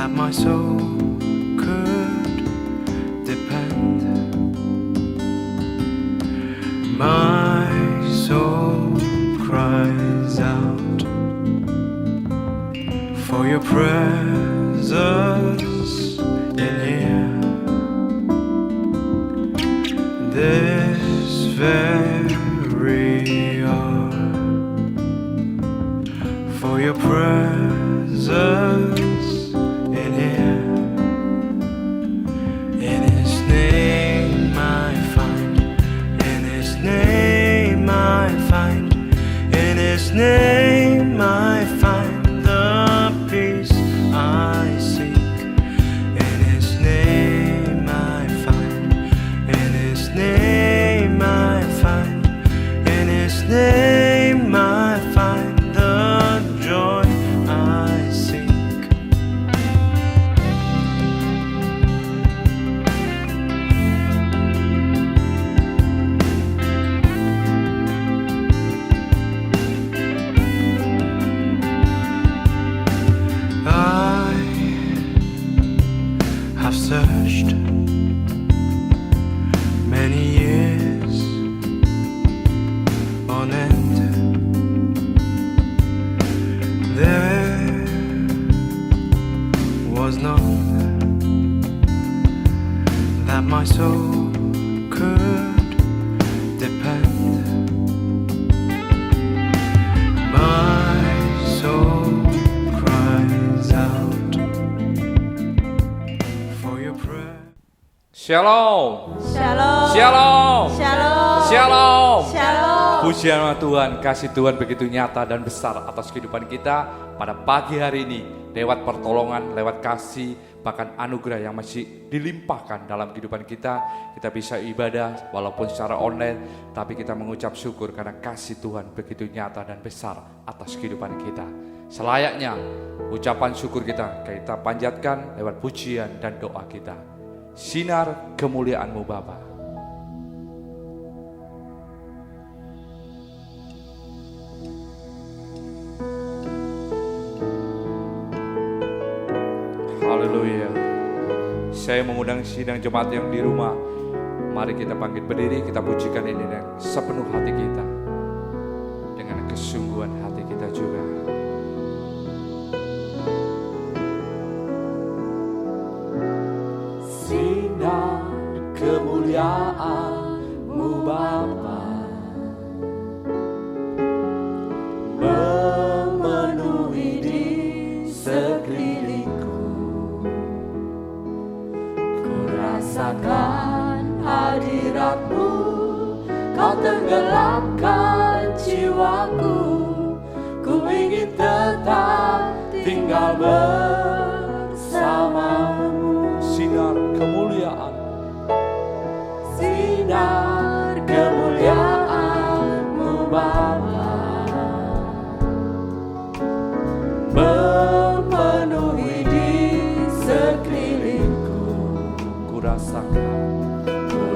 that my soul could depend. My soul cries out for your presence in here. This very hour, for your presence in here. In His name I find, in His name I find, in His name I find the peace I seek. In His name I find, in His name I find, in His name I find the joy I seek. I have searched many years on end. There was none that my soul could depend. My soul cries out for your prayer. Shalom. Shalom. Shalom. Shalom. Shalom. Shalom. Pujian Tuhan, kasih Tuhan begitu nyata dan besar atas kehidupan kita pada pagi hari ini. Lewat pertolongan, lewat kasih, bahkan anugerah yang masih dilimpahkan dalam kehidupan kita. Kita bisa ibadah walaupun secara online, tapi kita mengucap syukur karena kasih Tuhan begitu nyata dan besar atas kehidupan kita. Selayaknya ucapan syukur kita panjatkan lewat pujian dan doa kita. Sinar kemuliaan-Mu Bapa. Haleluya. Saya mengundang sidang jemaat yang di rumah. Mari kita bangkit berdiri, kita pujikan ini dengan sepenuh hati kita. Dengan kesungguhan hati kita juga. Sinar kemuliaan-Mu Bapa memenuhi di sekelilingku. Ku rasakan hadirat-Mu, Kau tenggelamkan jiwaku. Ku ingin tetap tinggal bersama-Mu. Sinar kemuliaan. Sinar kemuliaan-Mu Bapa memenuhi di sekelilingku. Ku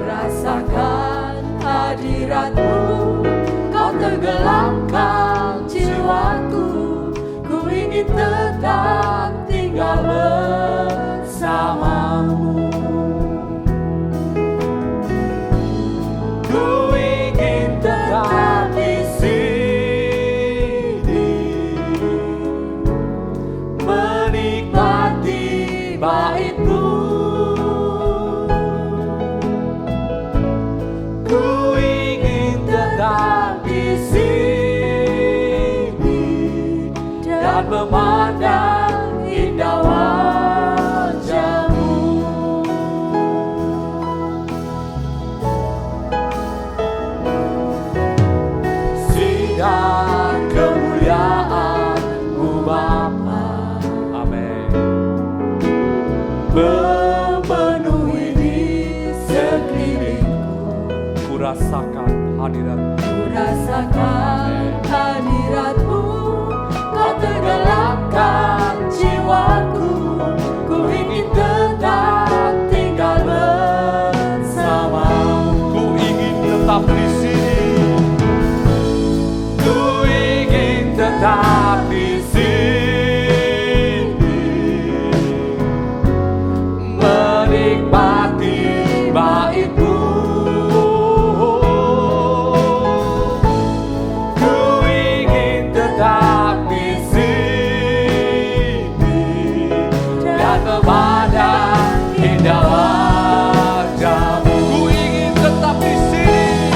rasakan hadirat-Mu, Kau tenggelamkan jiwaku. Ku ingin tetap tinggal bersama-Mu. Ku ingin tetap di sini, menikmati bait-Mu. Ku ingin tetap di sini dan memandang indah wajah-Mu. Sinar kemuliaan-Mu Bapa, Amin. memenuhi di sekelilingku. Ku rasakan hadirat-Mu. Ku rasakan hadirat-Mu, Kau tenggelamkan jiwaku. Ku ingin tetap tinggal bersama-Mu. Ku ingin tetap di sini. Ku ingin tetap di sini, dan memandang indah wajah-Mu. Ku ingin tetap di sini,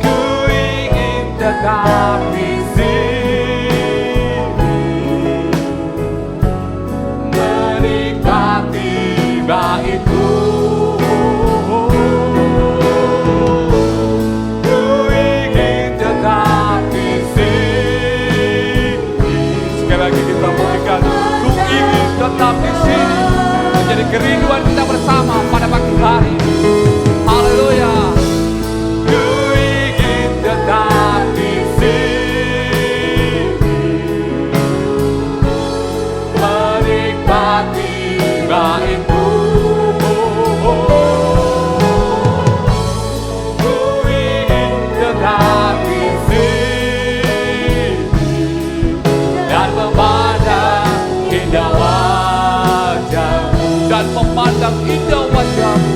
ku ingin tetap di sini, menikmati bait-Mu. Ku ingin tetap di sini. Sekali lagi kita berikan, ku ingin tetap di sini, menjadi kerinduan kita bersama pada pagi hari ini. Haleluya. Ku ingin tetap di sini, menikmati bait-Mu. Ku ingin tetap di sini dan memandang indah wajah-Mu, dan memandang indah wajah-Mu,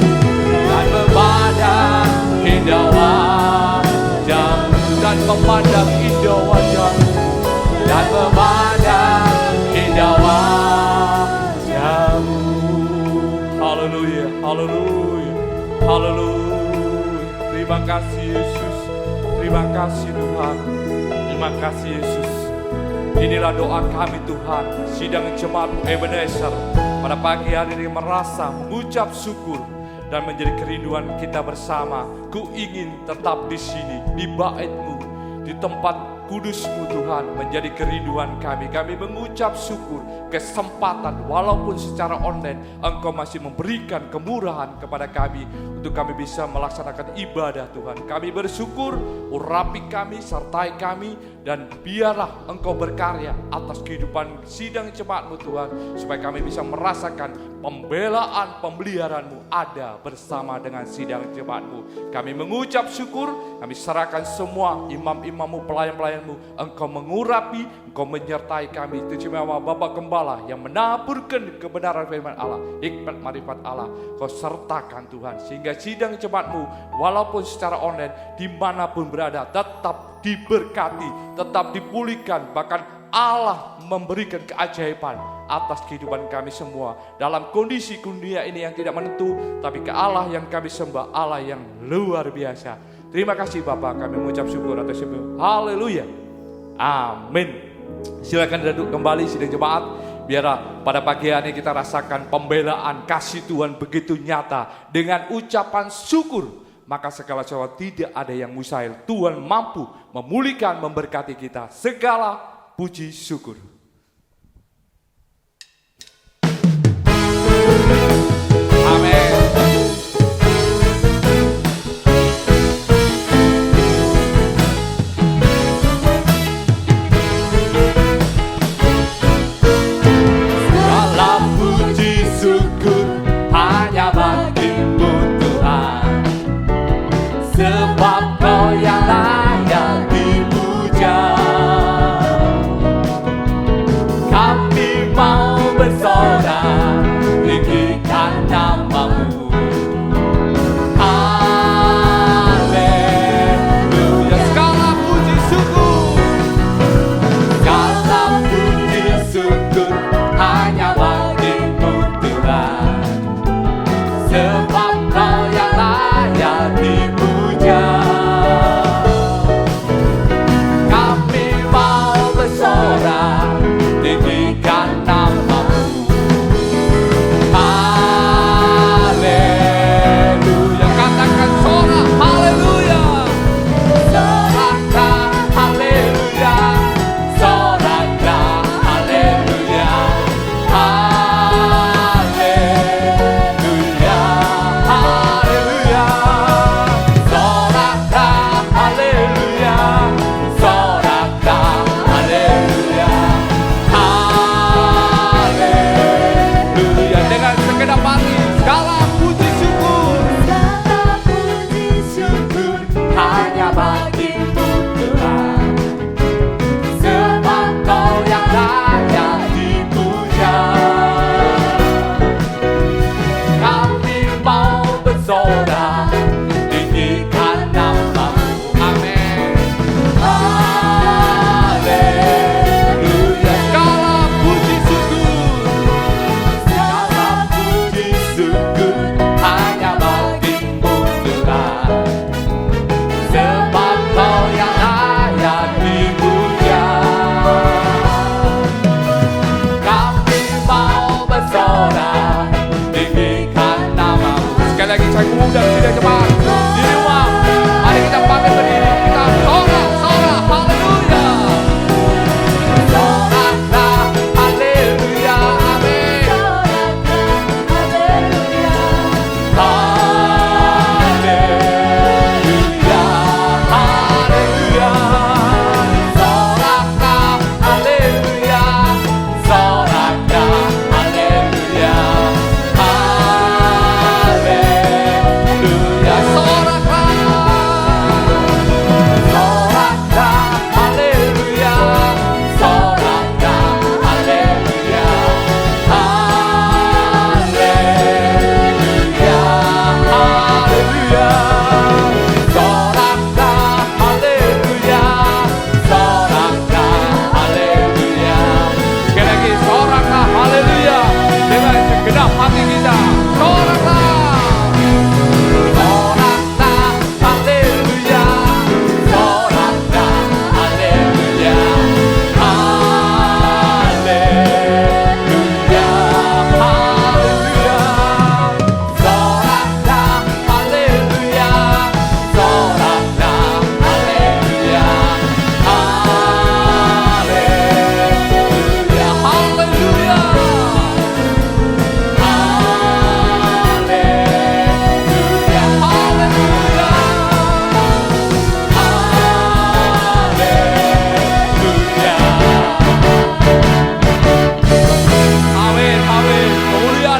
dan memandang indah wajah-Mu, dan memandang indah wajah-Mu, dan memandang indah wajah-Mu. Haleluya, haleluya, haleluya. Terima kasih Yesus, terima kasih Tuhan, terima kasih Yesus. Inilah doa kami Tuhan, sidang jemaat-Mu Ebenezer pada pagi hari ini merasa mengucap syukur dan menjadi kerinduan kita bersama. Ku ingin tetap di sini, di bait-Mu, di tempat kudus-Mu Tuhan, menjadi kerinduan kami. Kami mengucap syukur kesempatan walaupun secara online Engkau masih memberikan kemurahan kepada kami untuk kami bisa melaksanakan ibadah Tuhan. Kami bersyukur, urapi kami, sertai kami, dan biarlah Engkau berkarya atas kehidupan sidang jemaat-Mu Tuhan, supaya kami bisa merasakan pembelaan pemeliharaan-Mu ada bersama dengan sidang jemaat-Mu. Kami mengucap syukur, kami serahkan semua imam-imam-Mu, pelayan-pelayan-Mu. Engkau mengurapi, Engkau menyertai kami. Istimewa Bapak Gembala yang menaburkan kebenaran firman Allah, hikmat marifat Allah, Kau sertakan Tuhan, sehingga sidang jemaat-Mu walaupun secara online dimanapun berada tetap diberkati, tetap dipulihkan. Bahkan Allah memberikan keajaiban atas kehidupan kami semua dalam kondisi dunia ini yang tidak menentu, tapi ke Allah yang kami sembah, Allah yang luar biasa. Terima kasih Bapak, kami mengucap syukur atas semua. Haleluya, amin. Silakan duduk kembali sidang jemaat. Biarlah pada pagi hari kita rasakan pembelaan kasih Tuhan begitu nyata. Dengan ucapan syukur, maka segala sesuatu tidak ada yang mustahil. Tuhan mampu memulihkan, memberkati kita. Segala puji syukur. Amin. Segala puji syukur hanya bagi-Mu Tuhan, sebab Kau yang layak dipuja. Kami mau bersorak tinggikan nama-Mu. Haleluya. Segala puji syukur, segala puji syukur hanya bagi-Mu Tuhan, sebab Kau yang layak dipuja. Kami mau bersorak tinggikan nama-Mu.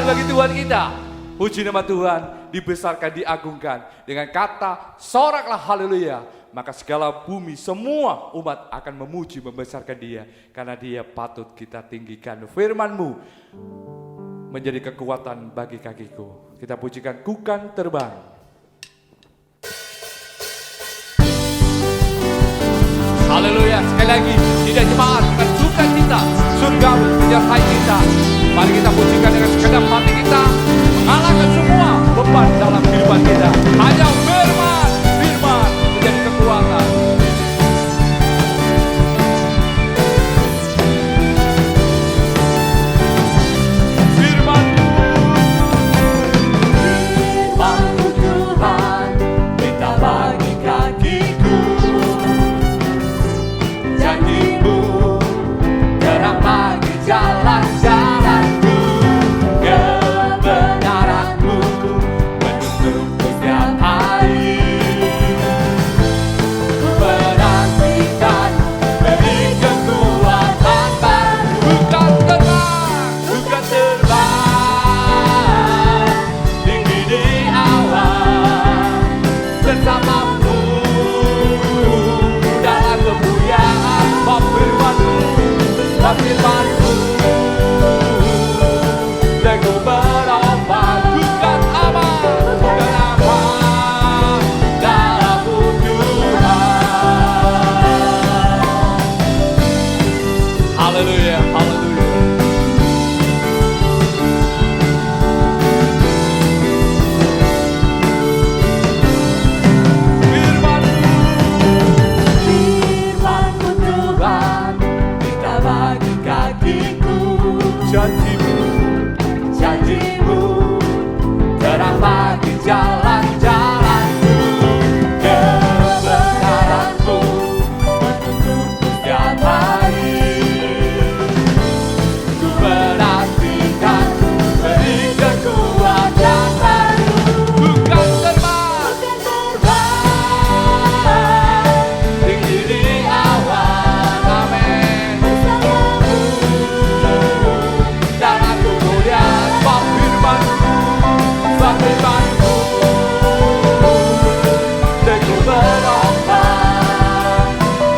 bagi Tuhan kita. Puji nama Tuhan, dibesarkan, diagungkan. Dengan kata, soraklah haleluya. Maka segala bumi, semua umat akan memuji, membesarkan Dia. Karena Dia patut kita tinggikan. Firman-Mu menjadi kekuatan bagi kakiku. Kita pujikan Kukan Terbang. Haleluya, sekali lagi, tidak jemaat dengan sukacita, surga menyertai kita. Mari kita pujikan dengan segenap hati kita, mengalahkan semua beban dalam kehidupan kita. Hanya firman, firman menjadi kekuatan. Firman-Mu Tuhan, kita bagi kakiku. Janji-Mu terang bagi jalan-jalanku. Kebenaran-Mu menuntunku setiap hari. Ku menantikan beri kekuatan baru. Bukan tenang, Bukan terbang tinggi di awan bersama-Mu dalam kemuliaan. firman-Mu, dan ku berlomba. Bukan aman, bukan aman dalam-Mu Tuhan. Haleluya, haleluya. Firman-Mu Tuhan, kita bagi kakiku. Janji-Mu terang bagi jalan-jalanku. Kebenaran-Mu menuntunku setiap hari. Ku menantikan beri kekuatan baru. Bukan terbang, Bukan terbang tinggi di awan. amin. Bersama-Mu dalam kemuliaan. Sebab firman-Mu, sebab firman-Mu, Dan ku berlomba,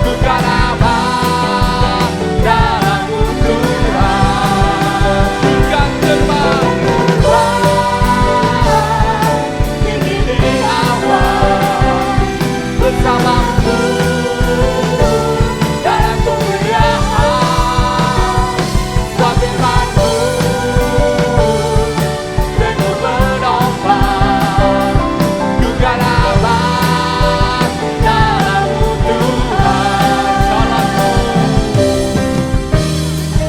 bukan aman dalam-Mu Tuhan. bukan terbang. Tinggi di awan, bersama-Mu dalam kemuliaan. Sebab firman-Mu, Dan ku berlomba, bukan aman dalam-Mu Tuhan.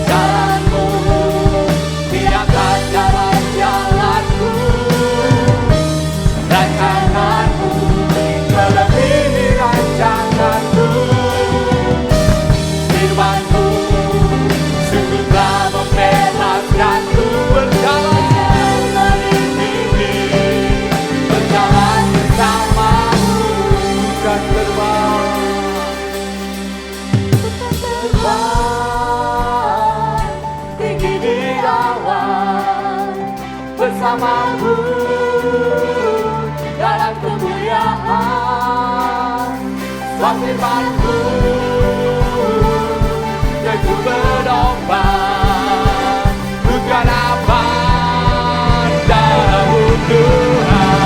Jalan-Mu di atas jalan-jalanku. Rancangan-Mu melebihi rancanganku. Firman-Mu sungguh telah membebaskanku. Berjalan melindungi, berjalan bersama-Mu. bukan terbang. Terbang tinggi di awan, bersama-Mu dalam kemuliaan. Sebab firman-Mu, dan ku berlomba, Bukan aman dalam-Mu Tuhan.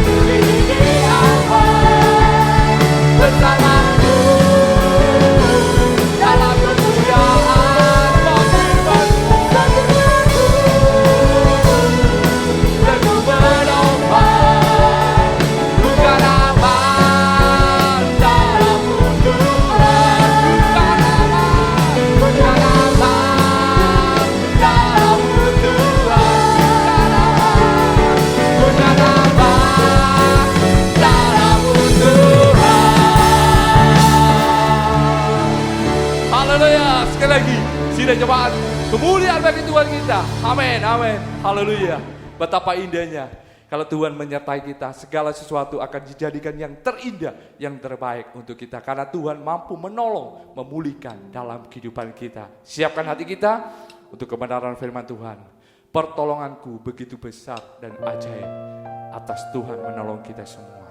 tinggi di awan, bersama-Mu dalam kemuliaan. Sebab firman-Mu, Dan ku berlomba, bukan aman dalam-Mu Tuhan. bukan aman, Bukan aman dalam-Mu Tuhan. bukan aman Dalam-Mu Tuhan. Haleluya, sekali lagi, sidang jemaat, kemuliaan bagi Tuhan kita. Amin, amin, haleluya. Betapa indahnya Kalau Tuhan menyertai kita, segala sesuatu akan dijadikan yang terindah, yang terbaik untuk kita. Karena Tuhan mampu menolong, memulihkan dalam kehidupan kita. Siapkan hati kita untuk kebenaran firman Tuhan. Pertolonganku begitu besar dan ajaib atas Tuhan menolong kita semua.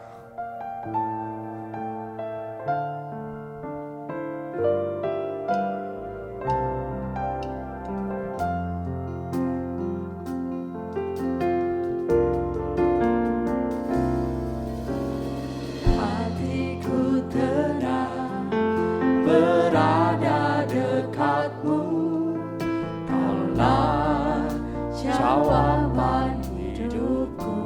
Hatiku tenang berada dekatmu, Kaulah jawaban hidupku.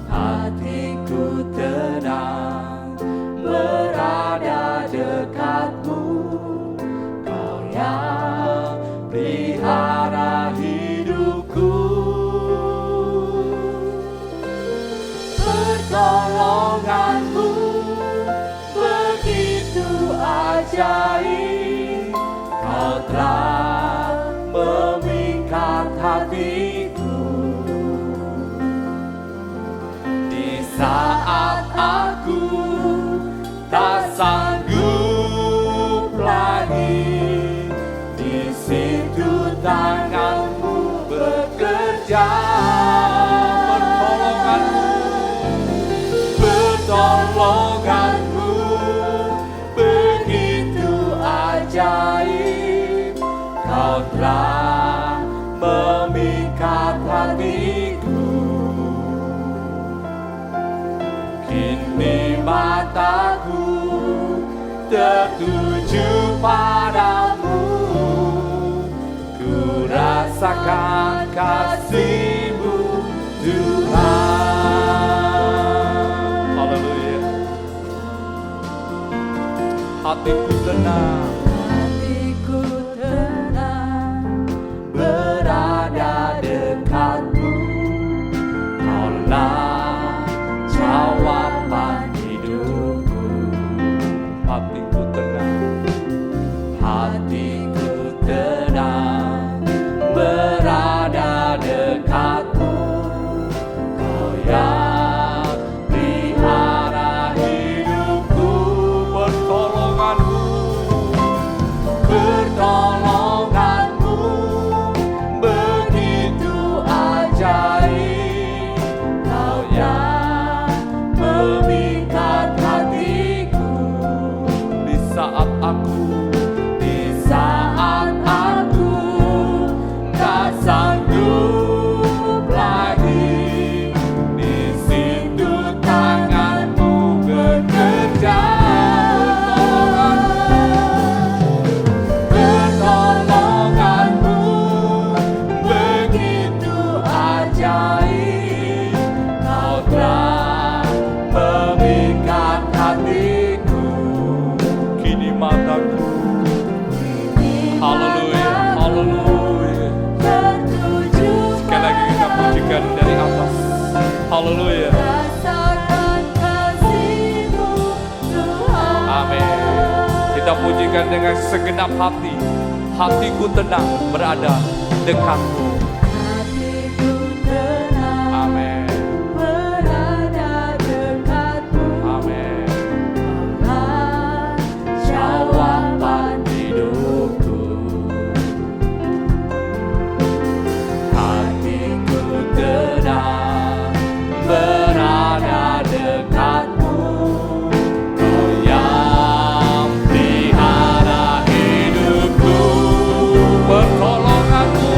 Hatiku tenang berada dekatmu, Kau yang pelihara hidupku. Pertolonganmu begitu ajaib, Kau telah memikat hatiku. Di saat aku tak sanggup lagi, di situ tanganmu bekerja. Pertolonganmu begitu ajaib, Kau telah memikat hatiku. Kini mataku tertuju padamu, ku rasakan kasih-Mu Tuhan. Haleluya. Hatiku tenang. Hatiku tenang berada dekatmu, Kaulah jawaban hidupku. Hatiku tenang. Hatiku tenang berada dekatmu, Kau yang pelihara hidupku. Pertolonganmu begitu ajaib, Kau yang memikat hatiku. Di saat aku tak sanggup lagi, di situ tanganmu bekerja. Pertolonganmu begitu ajaib, Kau telah memikat hatiku. kini mataku. Haleluya, haleluya. Tertuju Sekali lagi kita pujikan dari atas. Haleluya. rasakan kasih-Mu Tuhan. Amin. Kita pujikan dengan segenap hati. Hatiku tenang berada dekatmu. Hatiku tenang Amin. berada dekatmu, Amin. Kaulah jawaban hidupku. Hatiku tenang berada dekatmu, Kau yang pelihara hidupku. Pertolonganmu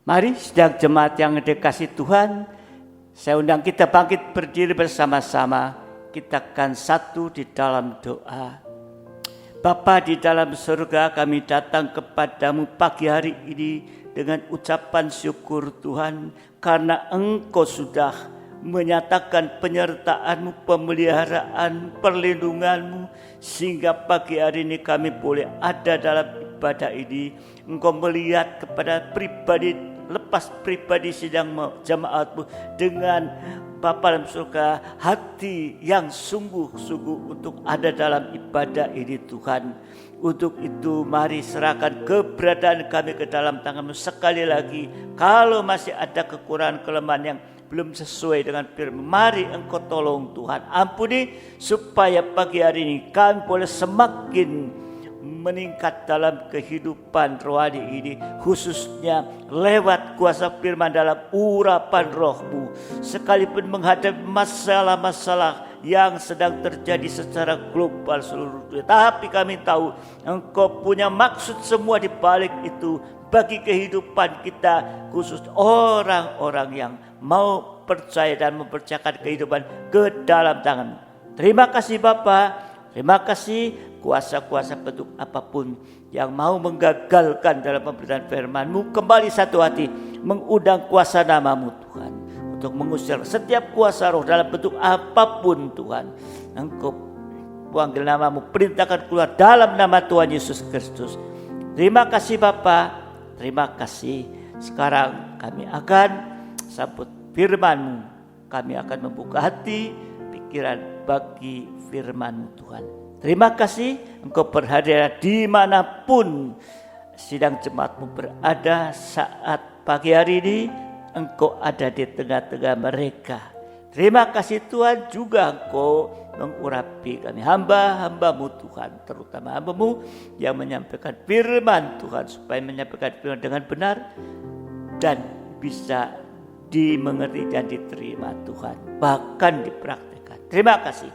Mari sidang jemaat yang dikasihi Tuhan, saya undang kita bangkit berdiri bersama-sama. Kita akan satu di dalam doa. Bapa di dalam surga, kami datang kepadamu pagi hari ini dengan ucapan syukur Tuhan, karena Engkau sudah menyatakan penyertaan-Mu, pemeliharaan, perlindungan-Mu, sehingga pagi hari ini kami boleh ada dalam ibadah ini. Engkau melihat kepada pribadi, lepas pribadi sidang jemaat-Mu dengan Bapa dalam surga, hati yang sungguh-sungguh untuk ada dalam ibadah ini Tuhan. Untuk itu mari serahkan keberadaan kami ke dalam tangan-Mu. Sekali lagi, kalau masih ada kekurangan kelemahan yang belum sesuai dengan firman, mari Engkau tolong Tuhan. Ampuni supaya pagi hari ini kami boleh semakin meningkat dalam kehidupan rohani ini, khususnya lewat kuasa firman dalam urapan Roh-Mu. Sekalipun menghadapi masalah-masalah yang sedang terjadi secara global seluruh dunia, tapi kami tahu Engkau punya maksud semua di balik itu bagi kehidupan kita, khusus orang-orang yang mau percaya dan mempercayakan kehidupan ke dalam tangan. Terima kasih Bapa. Terima kasih kuasa-kuasa bentuk apapun yang mau menggagalkan dalam pemberitaan firman-Mu, kembali satu hati mengundang kuasa nama-Mu Tuhan, untuk mengusir setiap kuasa roh dalam bentuk apapun Tuhan. Engkau panggil nama-Mu, perintahkan keluar dalam nama Tuhan Yesus Kristus. Terima kasih Bapa, terima kasih. Sekarang kami akan sambut firman-Mu. Kami akan membuka hati, pikiran bagi firman-Mu Tuhan. Terima kasih Engkau berhadir dimanapun sidang jemaat-Mu berada saat pagi hari ini. Engkau ada di tengah-tengah mereka. Terima kasih Tuhan, juga Engkau mengurapi kami hamba-hamba-Mu Tuhan, terutama hamba-Mu yang menyampaikan firman Tuhan, supaya menyampaikan firman dengan benar dan bisa dimengerti dan diterima Tuhan, bahkan dipraktikkan. Terima kasih.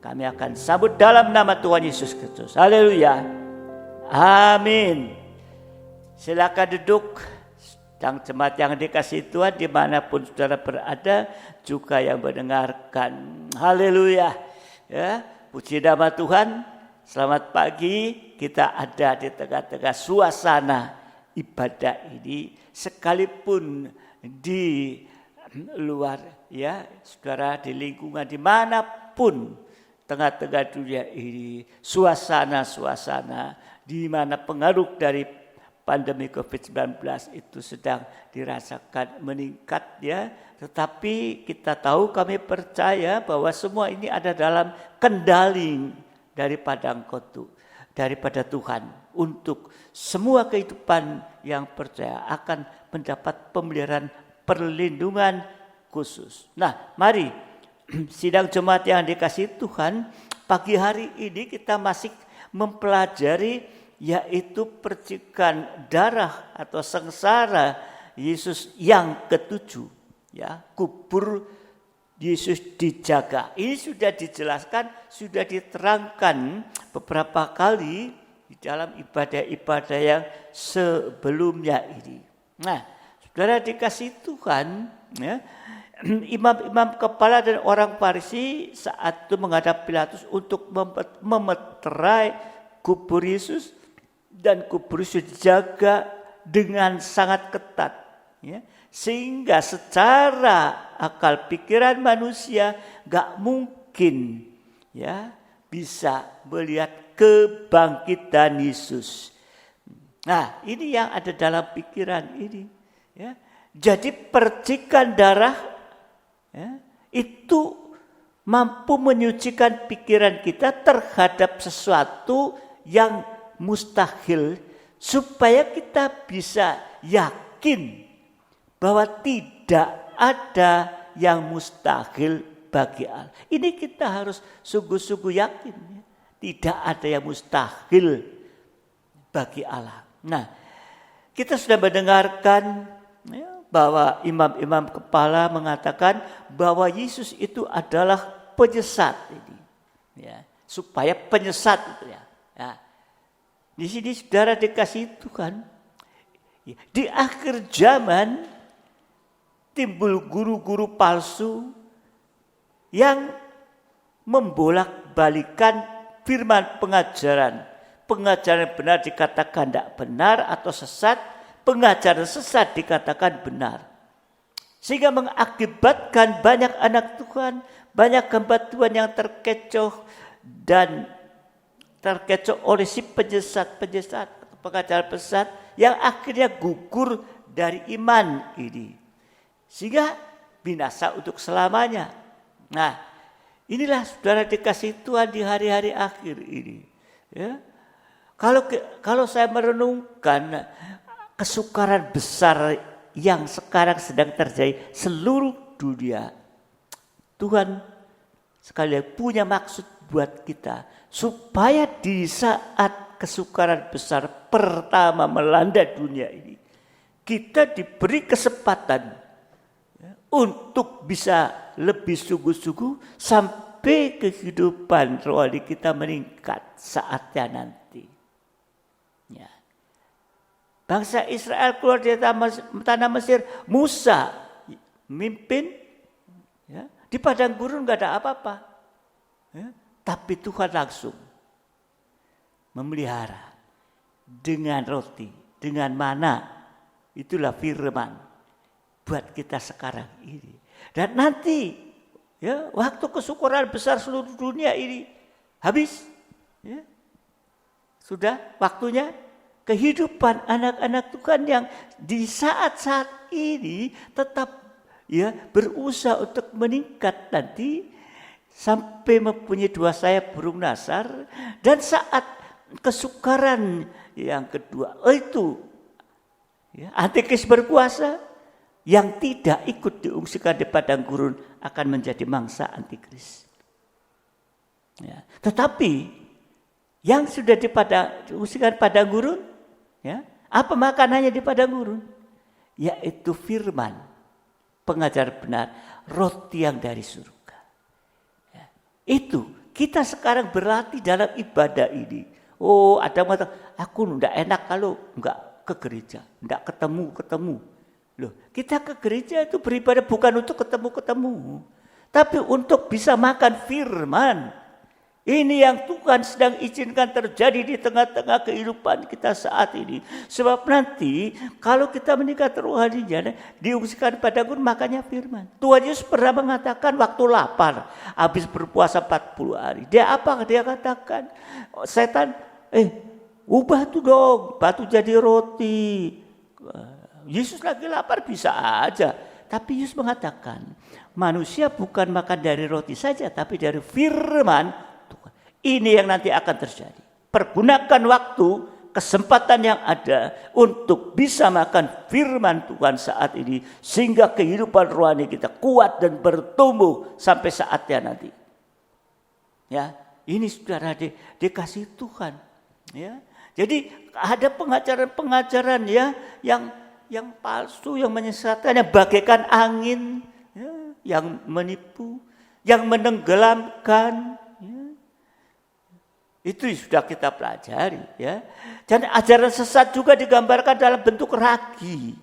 Kami akan sambut dalam nama Tuhan Yesus Kristus. Haleluya. Amin. Silakan duduk. Sedang jemaat yang dikasihi Tuhan, dimanapun saudara berada, juga yang mendengarkan. Haleluya. Ya, puji nama Tuhan. Selamat pagi. Kita ada di tengah-tengah suasana ibadah ini, sekalipun di luar, ya, saudara, di lingkungan dimanapun tengah-tengah dunia ini, suasana-suasana di mana pengaruh dari pandemi COVID-19 itu sedang dirasakan meningkat, ya. Tetapi kita tahu, kami percaya bahwa semua ini ada dalam kendali daripada daripada Tuhan, untuk semua kehidupan yang percaya akan mendapat pemeliharaan, perlindungan khusus. Nah, mari sidang jemaat yang dikasihi Tuhan, pagi hari ini kita masih mempelajari, yaitu percikan darah atau sengsara Yesus yang ketujuh, ya, kubur Yesus dijaga. Ini sudah dijelaskan, sudah diterangkan beberapa kali di dalam ibadah-ibadah yang sebelumnya ini. Nah, saudara dikasihi Tuhan, ya, imam-imam kepala dan orang Farisi saat itu menghadap Pilatus untuk memeterai kubur Yesus, dan kubur Yesus dijaga dengan sangat ketat, ya, sehingga secara akal pikiran manusia gak mungkin, ya, bisa melihat kebangkitan Yesus. Nah, ini yang ada dalam pikiran ini, ya. Jadi percikan darah, ya, itu mampu menyucikan pikiran kita terhadap sesuatu yang mustahil, supaya kita bisa yakin bahwa tidak ada yang mustahil bagi Allah. Ini kita harus sungguh-sungguh yakin, ya. Tidak ada yang mustahil bagi Allah. Nah, kita sudah mendengarkan, ya, bahwa imam-imam kepala mengatakan bahwa Yesus itu adalah penyesat ini, ya, supaya penyesat itu, ya. Nah, di sini saudara dikasih Tuhan, Di akhir zaman timbul guru-guru palsu yang membolak-balikan firman pengajaran. Pengajaran benar dikatakan tidak benar atau sesat, pengajaran sesat dikatakan benar. Sehingga mengakibatkan banyak anak Tuhan, banyak hamba Tuhan yang terkecoh oleh si penyesat, pengajaran sesat yang akhirnya gugur dari iman ini. Sehingga binasa untuk selamanya. Nah, inilah saudara dikasih Tuhan di hari-hari akhir ini. Ya. Kalau saya merenungkan kesukaran besar yang sekarang sedang terjadi seluruh dunia, Tuhan sekali lagi punya maksud buat kita supaya di saat kesukaran besar pertama melanda dunia ini, kita diberi kesempatan untuk bisa lebih sungguh-sungguh sampai kehidupan rohani kita meningkat saatnya nanti. Ya. Bangsa Israel keluar dari tanah Mesir, Musa mimpin, ya, di padang gurun nggak ada apa-apa, ya, tapi Tuhan langsung memelihara dengan roti, dengan mana, itulah firman buat kita sekarang ini. Dan nanti, ya, waktu kesyukuran besar seluruh dunia ini habis, ya, sudah waktunya kehidupan anak-anak Tuhan yang di saat-saat ini tetap, ya, berusaha untuk meningkat nanti sampai mempunyai 2 sayap burung nasar. Dan saat kesukaran yang kedua itu, ya, Antikris berkuasa, yang tidak ikut diungsikan di padang gurun akan menjadi mangsa Antikris. Ya. Tetapi yang sudah diungsikan padang gurun, ya, apa makanannya di padang gurun? Yaitu firman, pengajar benar, roti yang dari surga. Ya. Itu kita sekarang berlatih dalam ibadah ini. Oh, ada yang mengatakan, aku tidak enak kalau enggak ke gereja, enggak ketemu. Loh, kita ke gereja itu beribadah bukan untuk ketemu, tapi untuk bisa makan firman. Ini yang Tuhan sedang izinkan terjadi di tengah-tengah kehidupan kita saat ini. Sebab nanti kalau kita meningkat rohaninya, diungsikan pada gurun makannya firman. Tuhan Yesus pernah mengatakan waktu lapar, habis berpuasa 40 hari. Dia katakan? Setan, ubah tuh dong, batu jadi roti. Yesus lagi lapar bisa aja. Tapi Yesus mengatakan, manusia bukan makan dari roti saja, tapi dari firman Tuhan. Ini yang nanti akan terjadi. Pergunakan waktu, kesempatan yang ada untuk bisa makan firman Tuhan saat ini. Sehingga kehidupan rohani kita kuat dan bertumbuh sampai saatnya nanti. Ya, ini saudara dikasih Tuhan. Ya, jadi ada pengajaran-pengajaran, ya, yang palsu, yang menyesatkan, yang bagaikan angin, ya, yang menipu, yang menenggelamkan, ya. Itu sudah kita pelajari, ya. Dan ajaran sesat juga digambarkan dalam bentuk ragi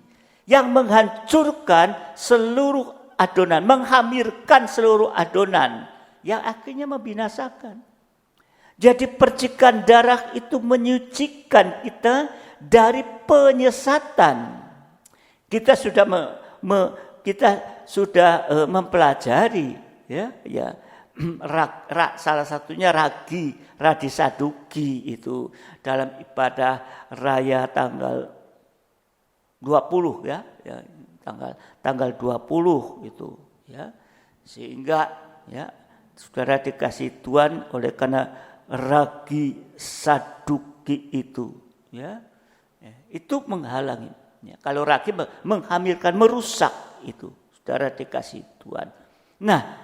yang menghancurkan seluruh adonan, menghamirkan seluruh adonan, yang akhirnya membinasakan. Jadi percikan darah itu menyucikan kita dari penyesatan. Kita sudah mempelajari, ya, salah satunya ragi saduki itu dalam ibadah raya tanggal 20, ya tanggal 20 itu, ya, sehingga, ya, saudara dikasih Tuhan oleh karena ragi saduki itu, ya, itu menghalangi. Ya, kalau ragi menghamirkan, merusak itu, saudara dikasih Tuhan. Nah,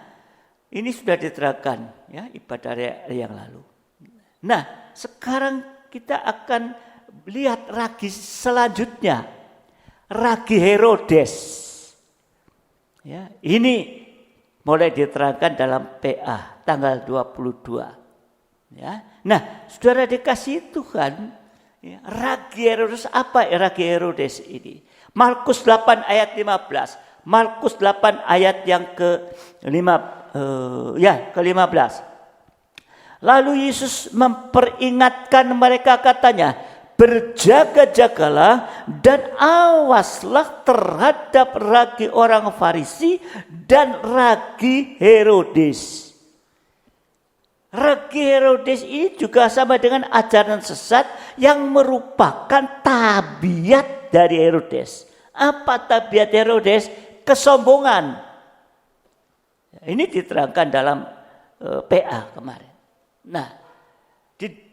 ini sudah diterangkan, ya, ibadah yang lalu. Nah, sekarang kita akan lihat ragi selanjutnya, ragi Herodes. Ya, ini mulai diterangkan dalam PA tanggal 22. Ya. Nah, saudara dikasih Tuhan, Ya, Ragi Herodes, apa Ragi Herodes ini? Markus 8 ayat 15. Markus 8 ayat yang ke-15. Lalu Yesus memperingatkan mereka, katanya, berjaga-jagalah dan awaslah terhadap ragi orang Farisi dan ragi Herodes. Ragi Herodes ini juga sama dengan ajaran sesat yang merupakan tabiat dari Herodes. Apa tabiat Herodes? Kesombongan. Ini diterangkan dalam PA kemarin. Nah,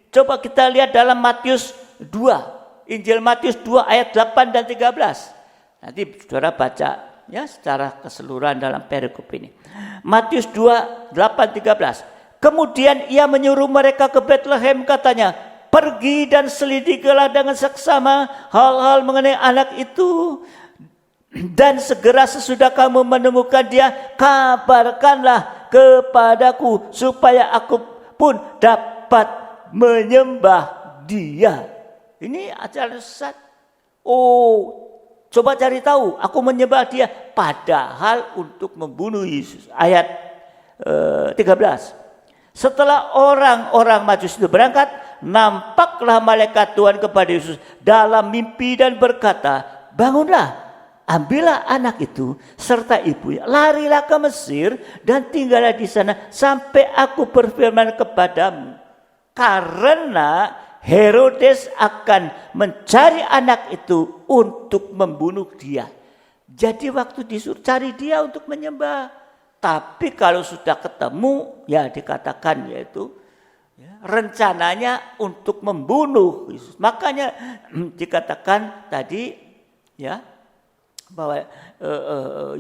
coba kita lihat dalam Matius 2. Injil Matius 2 ayat 8 dan 13. Nanti saudara baca ya secara keseluruhan dalam perikop ini. Matius 2, 8, 13. Kemudian ia menyuruh mereka ke Bethlehem, katanya, pergi dan selidikilah dengan seksama hal-hal mengenai anak itu. Dan segera sesudah kamu menemukan dia, kabarkanlah kepadaku supaya aku pun dapat menyembah dia. Ini ajaran sesat. Oh, coba cari tahu, aku menyembah dia. Padahal untuk membunuh Yesus. Ayat 13. Setelah orang-orang Majus itu berangkat, nampaklah malaikat Tuhan kepada Yesus dalam mimpi dan berkata, bangunlah, ambillah anak itu serta ibunya, larilah ke Mesir dan tinggallah di sana sampai aku berfirman kepadamu. Karena Herodes akan mencari anak itu untuk membunuh dia. Jadi waktu disuruh cari dia untuk menyembah. Tapi kalau sudah ketemu, ya dikatakan yaitu ya, rencananya untuk membunuh Yesus. Makanya dikatakan tadi ya bahwa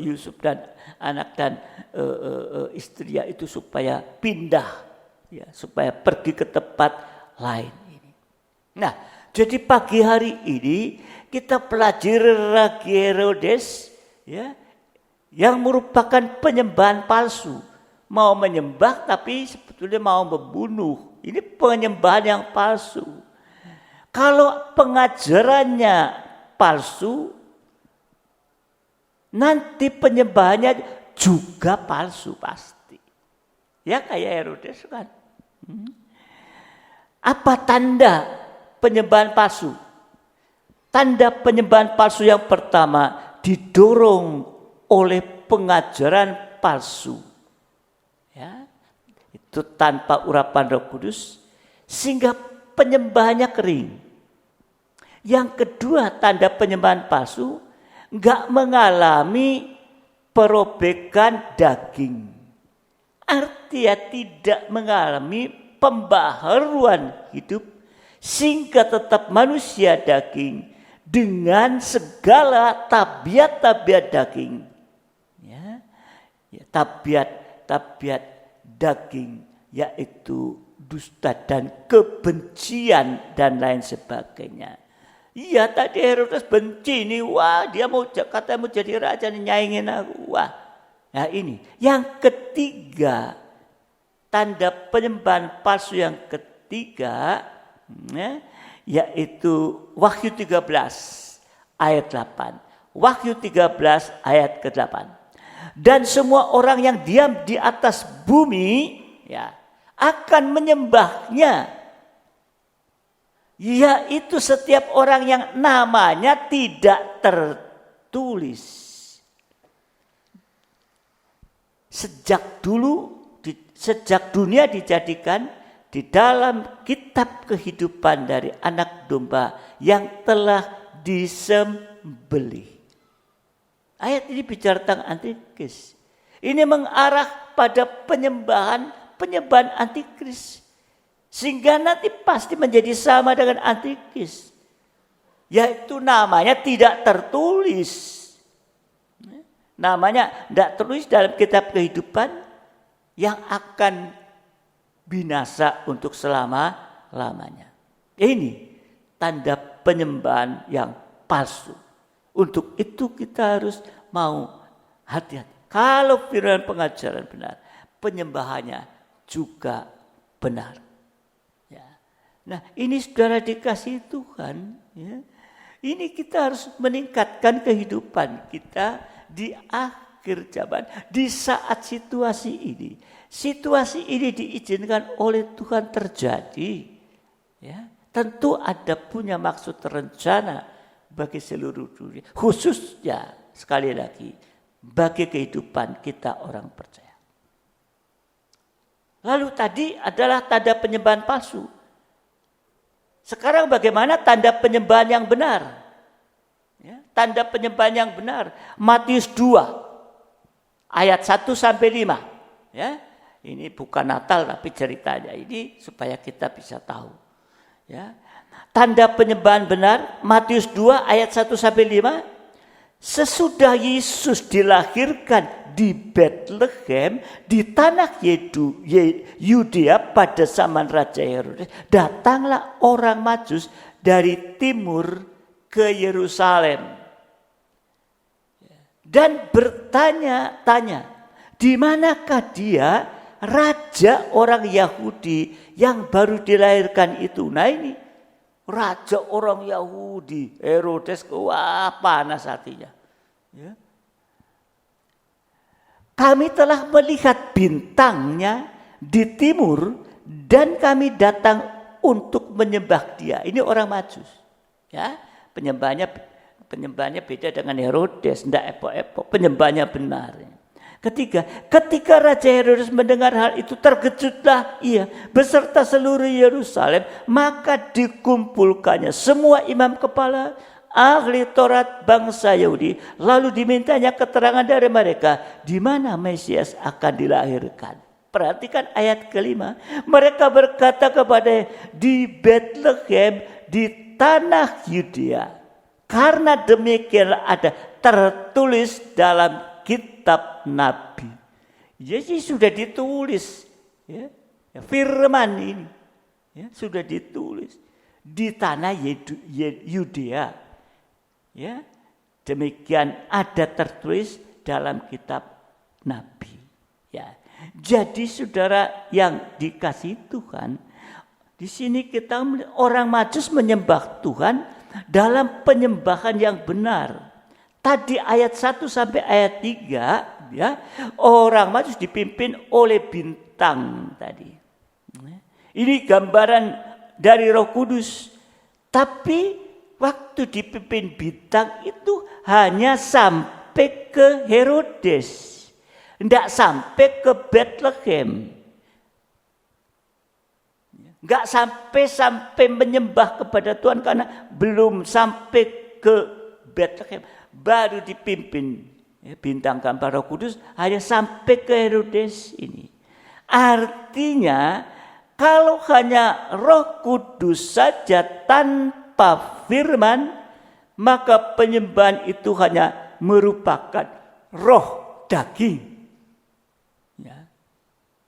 Yusuf dan anak dan istrinya itu supaya pindah, ya, supaya pergi ke tempat lain ini. Nah, jadi pagi hari ini kita pelajari ragi Herodes, ya, yang merupakan penyembahan palsu. Mau menyembah tapi sebetulnya mau membunuh. Ini penyembahan yang palsu. Kalau pengajarannya palsu, nanti penyembahannya juga palsu pasti. Ya kayak Herodes kan. Apa tanda penyembahan palsu? Tanda penyembahan palsu yang pertama, didorong oleh pengajaran palsu. Ya, itu tanpa urapan Roh Kudus sehingga penyembahannya kering. Yang kedua, tanda penyembahan palsu enggak mengalami perobekan daging. Artinya tidak mengalami pembaharuan hidup sehingga tetap manusia daging dengan segala tabiat-tabiat daging. Ya, tabiat daging yaitu dusta dan kebencian dan lain sebagainya. Iya, tadi Herodes benci nih, wah dia mau katanya mau jadi raja nih, nyaingin aku. Wah. Nah ini, yang ketiga, tanda penyembahan palsu yang ketiga, ya, yaitu Wahyu 13 ayat 8. Wahyu 13 ayat ke-8. Dan semua orang yang diam di atas bumi, ya, akan menyembahnya. Yaitu setiap orang yang namanya tidak tertulis. Sejak dunia dijadikan di dalam kitab kehidupan dari anak domba yang telah disembelih. Ayat ini bicara tentang antikris. Ini mengarah pada penyembahan antikris. Sehingga nanti pasti menjadi sama dengan antikris. Yaitu namanya tidak tertulis. Namanya tidak tertulis dalam kitab kehidupan yang akan binasa untuk selama-lamanya. Ini tanda penyembahan yang palsu. Untuk itu kita harus mau hati-hati. Kalau firman pengajaran benar, penyembahannya juga benar. Ya. Nah, ini saudara dikasih Tuhan, ya. Ini kita harus meningkatkan kehidupan kita di akhir zaman, di saat situasi ini. Situasi ini diizinkan oleh Tuhan terjadi, ya. Tentu ada punya maksud rencana bagi seluruh dunia, khususnya sekali lagi bagi kehidupan kita orang percaya. Lalu tadi adalah tanda penyembahan palsu. Sekarang bagaimana tanda penyembahan yang benar? Ya, tanda penyembahan yang benar. Matius 2 ayat 1 sampai 5. Ya, ini bukan Natal tapi ceritanya ini supaya kita bisa tahu. Ya. Tanda penyembahan benar Matius 2 ayat 1 sampai 5. Sesudah Yesus dilahirkan di Bethlehem di tanah Yudea pada zaman Raja Herodes, datanglah orang Majus dari timur ke Yerusalem dan bertanya-tanya, di manakah dia raja orang Yahudi yang baru dilahirkan itu? Nah ini raja orang Yahudi, Herodes, wah panas hatinya. Ya. Kami telah melihat bintangnya di timur dan kami datang untuk menyembah dia. Ini orang Majus. Ya, penyembahnya beda dengan Herodes, tidak epok-epok, penyembahnya benar. Ketika Raja Herodes mendengar hal itu, terkejutlah ia beserta seluruh Yerusalem, maka dikumpulkannya semua imam kepala, ahli Taurat bangsa Yahudi, lalu dimintanya keterangan dari mereka di mana Mesias akan dilahirkan. Perhatikan ayat kelima, mereka berkata kepada di Bethlehem di tanah Yudea, karena demikian ada tertulis dalam kitab Nabi. Jadi sudah ditulis, ya, firman ini, ya, sudah ditulis di tanah Yudea. Ya, demikian ada tertulis dalam kitab Nabi. Ya, jadi saudara yang dikasihi Tuhan, di sini kita orang Majus menyembah Tuhan dalam penyembahan yang benar. Tadi ayat 1 sampai ayat 3, ya, orang Majus dipimpin oleh bintang tadi. Ini gambaran dari Roh Kudus. Tapi waktu dipimpin bintang itu hanya sampai ke Herodes, tidak sampai ke Bethlehem, tidak sampai menyembah kepada Tuhan karena belum sampai ke Bethlehem, baru dipimpin. Bintang gambar Roh Kudus hanya sampai ke Herodes ini. Artinya kalau hanya Roh Kudus saja tanpa firman, maka penyembahan itu hanya merupakan roh daging.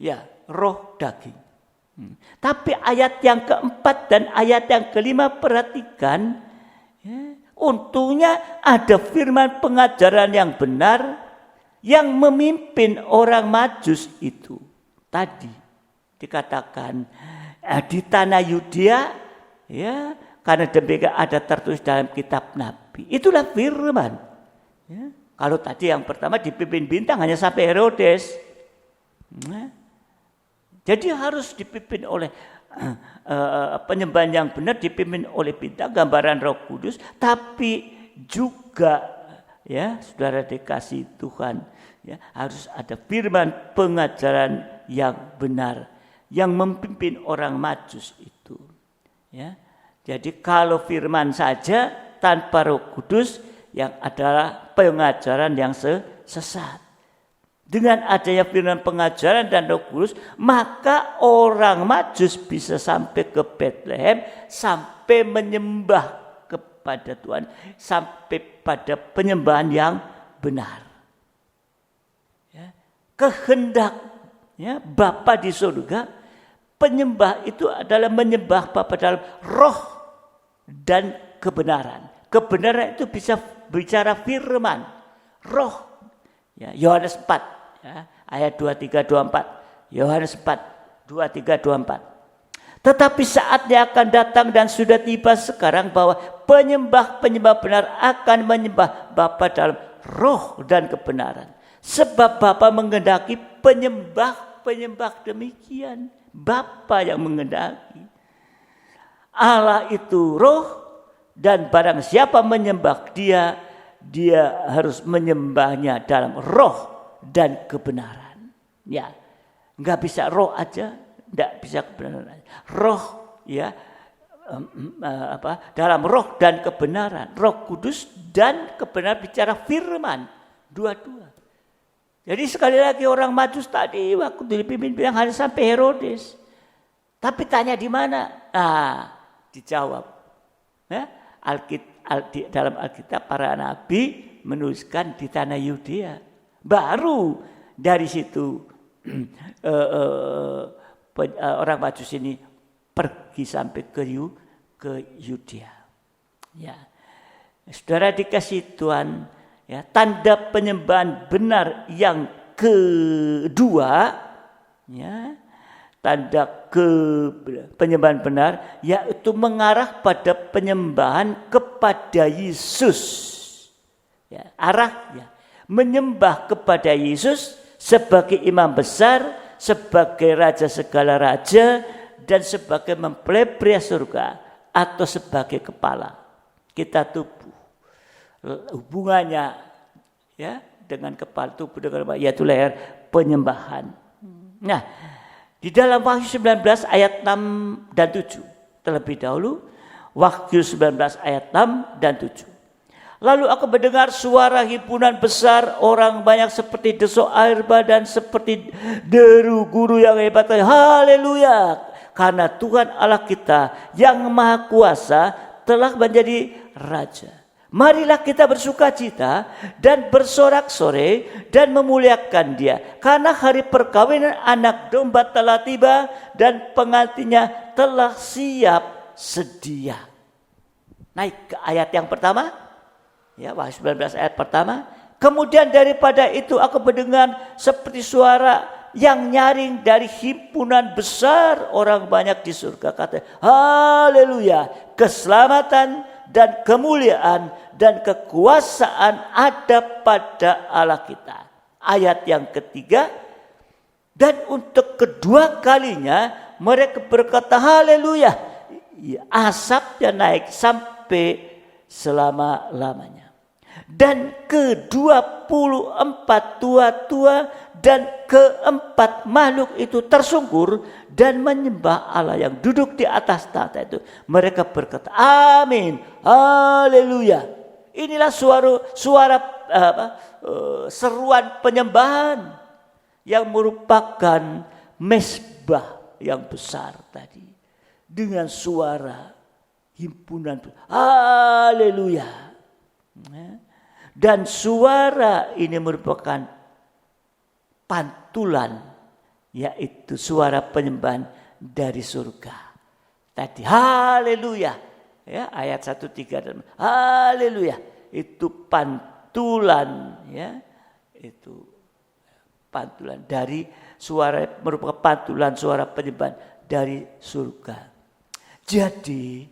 Ya, roh daging. Tapi ayat yang keempat dan ayat yang kelima perhatikan, ya, untungnya ada firman pengajaran yang benar yang memimpin orang Majus itu. Tadi dikatakan di tanah Yudea, ya, karena demikian ada tertulis dalam kitab Nabi. Itulah firman. Ya. Kalau tadi yang pertama dipimpin bintang hanya sampai Herodes. Nah, jadi harus dipimpin oleh penyembahan yang benar, dipimpin oleh bintang, gambaran Roh Kudus. Tapi juga, ya, saudara dikasih Tuhan, ya, harus ada firman pengajaran yang benar yang memimpin orang Majus itu. Ya. Jadi kalau firman saja tanpa Roh Kudus, yang adalah pengajaran yang sesat. Dengan adanya firman pengajaran dan Roh Kudus, maka orang Majus bisa sampai ke Bethlehem, sampai menyembah kepada Tuhan, sampai pada penyembahan yang benar. Ya. Kehendak, ya, Bapa di surga, penyembah itu adalah menyembah Bapa dalam roh dan kebenaran. Kebenaran itu bisa bicara firman, roh. Ya, Yohanes 4, ya, ayat 23-24. Yohanes 4, 23-24. Tetapi saatnya akan datang dan sudah tiba sekarang bahwa penyembah-penyembah benar akan menyembah Bapa dalam roh dan kebenaran. Sebab Bapa menghendaki penyembah-penyembah demikian. Bapa yang menghendaki. Allah itu roh dan barang siapa menyembah dia harus menyembahnya dalam roh dan kebenaran. Ya, nggak bisa roh aja, nggak bisa kebenaran aja. Roh, ya, dalam roh dan kebenaran. Roh Kudus dan kebenaran bicara firman, dua-dua. Jadi sekali lagi orang Majus tadi waktu dipimpin bilang hanya sampai Herodes. Tapi tanya di mana? Dijawab. Ya, dalam Alkitab para nabi menuliskan di tanah Yudea. Baru dari situ orang Majus ini pergi sampai ke Yudea. Ya, saudara dikasih Tuhan, ya, tanda penyembahan benar yang kedua, ya, tanda penyembahan benar yaitu mengarah pada penyembahan kepada Yesus. Ya, arahnya menyembah kepada Yesus sebagai imam besar, sebagai raja segala raja, dan sebagai mempelai pria surga atau sebagai kepala kita tubuh. Hubungannya, ya, dengan kepala tubuh dengan yaitu leher, penyembahan. Nah, di dalam Wahyu 19 ayat 6 dan 7 terlebih dahulu, Wahyu 19 ayat 6 dan 7. Lalu aku mendengar suara himpunan besar orang banyak seperti desuk air bah dan seperti deru guru yang hebat. Haleluya! Karena Tuhan Allah kita yang Maha Kuasa telah menjadi Raja. Marilah kita bersukacita dan bersorak-sorai dan memuliakan Dia. Karena hari perkawinan anak domba telah tiba dan pengantinnya telah siap sedia. Naik ke ayat yang pertama. Ya, Wahyu 19 ayat pertama. Kemudian daripada itu aku mendengar seperti suara yang nyaring dari himpunan besar orang banyak di surga. Kata, haleluya, keselamatan dan kemuliaan dan kekuasaan ada pada Allah kita. Ayat yang ketiga, dan untuk kedua kalinya mereka berkata haleluya, asapnya naik sampai selama-lamanya. Dan ke-24 tua-tua dan keempat makhluk itu tersungkur dan menyembah Allah yang duduk di atas tahta itu. Mereka berkata, amin, haleluya. Inilah seruan penyembahan yang merupakan mezbah yang besar tadi. Dengan suara himpunan, haleluya. Dan suara ini merupakan pantulan, yaitu suara penyembahan dari surga. Tadi haleluya, ya, ayat 1-3 dan haleluya itu pantulan, ya, itu pantulan dari suara, merupakan pantulan suara penyembahan dari surga. Jadi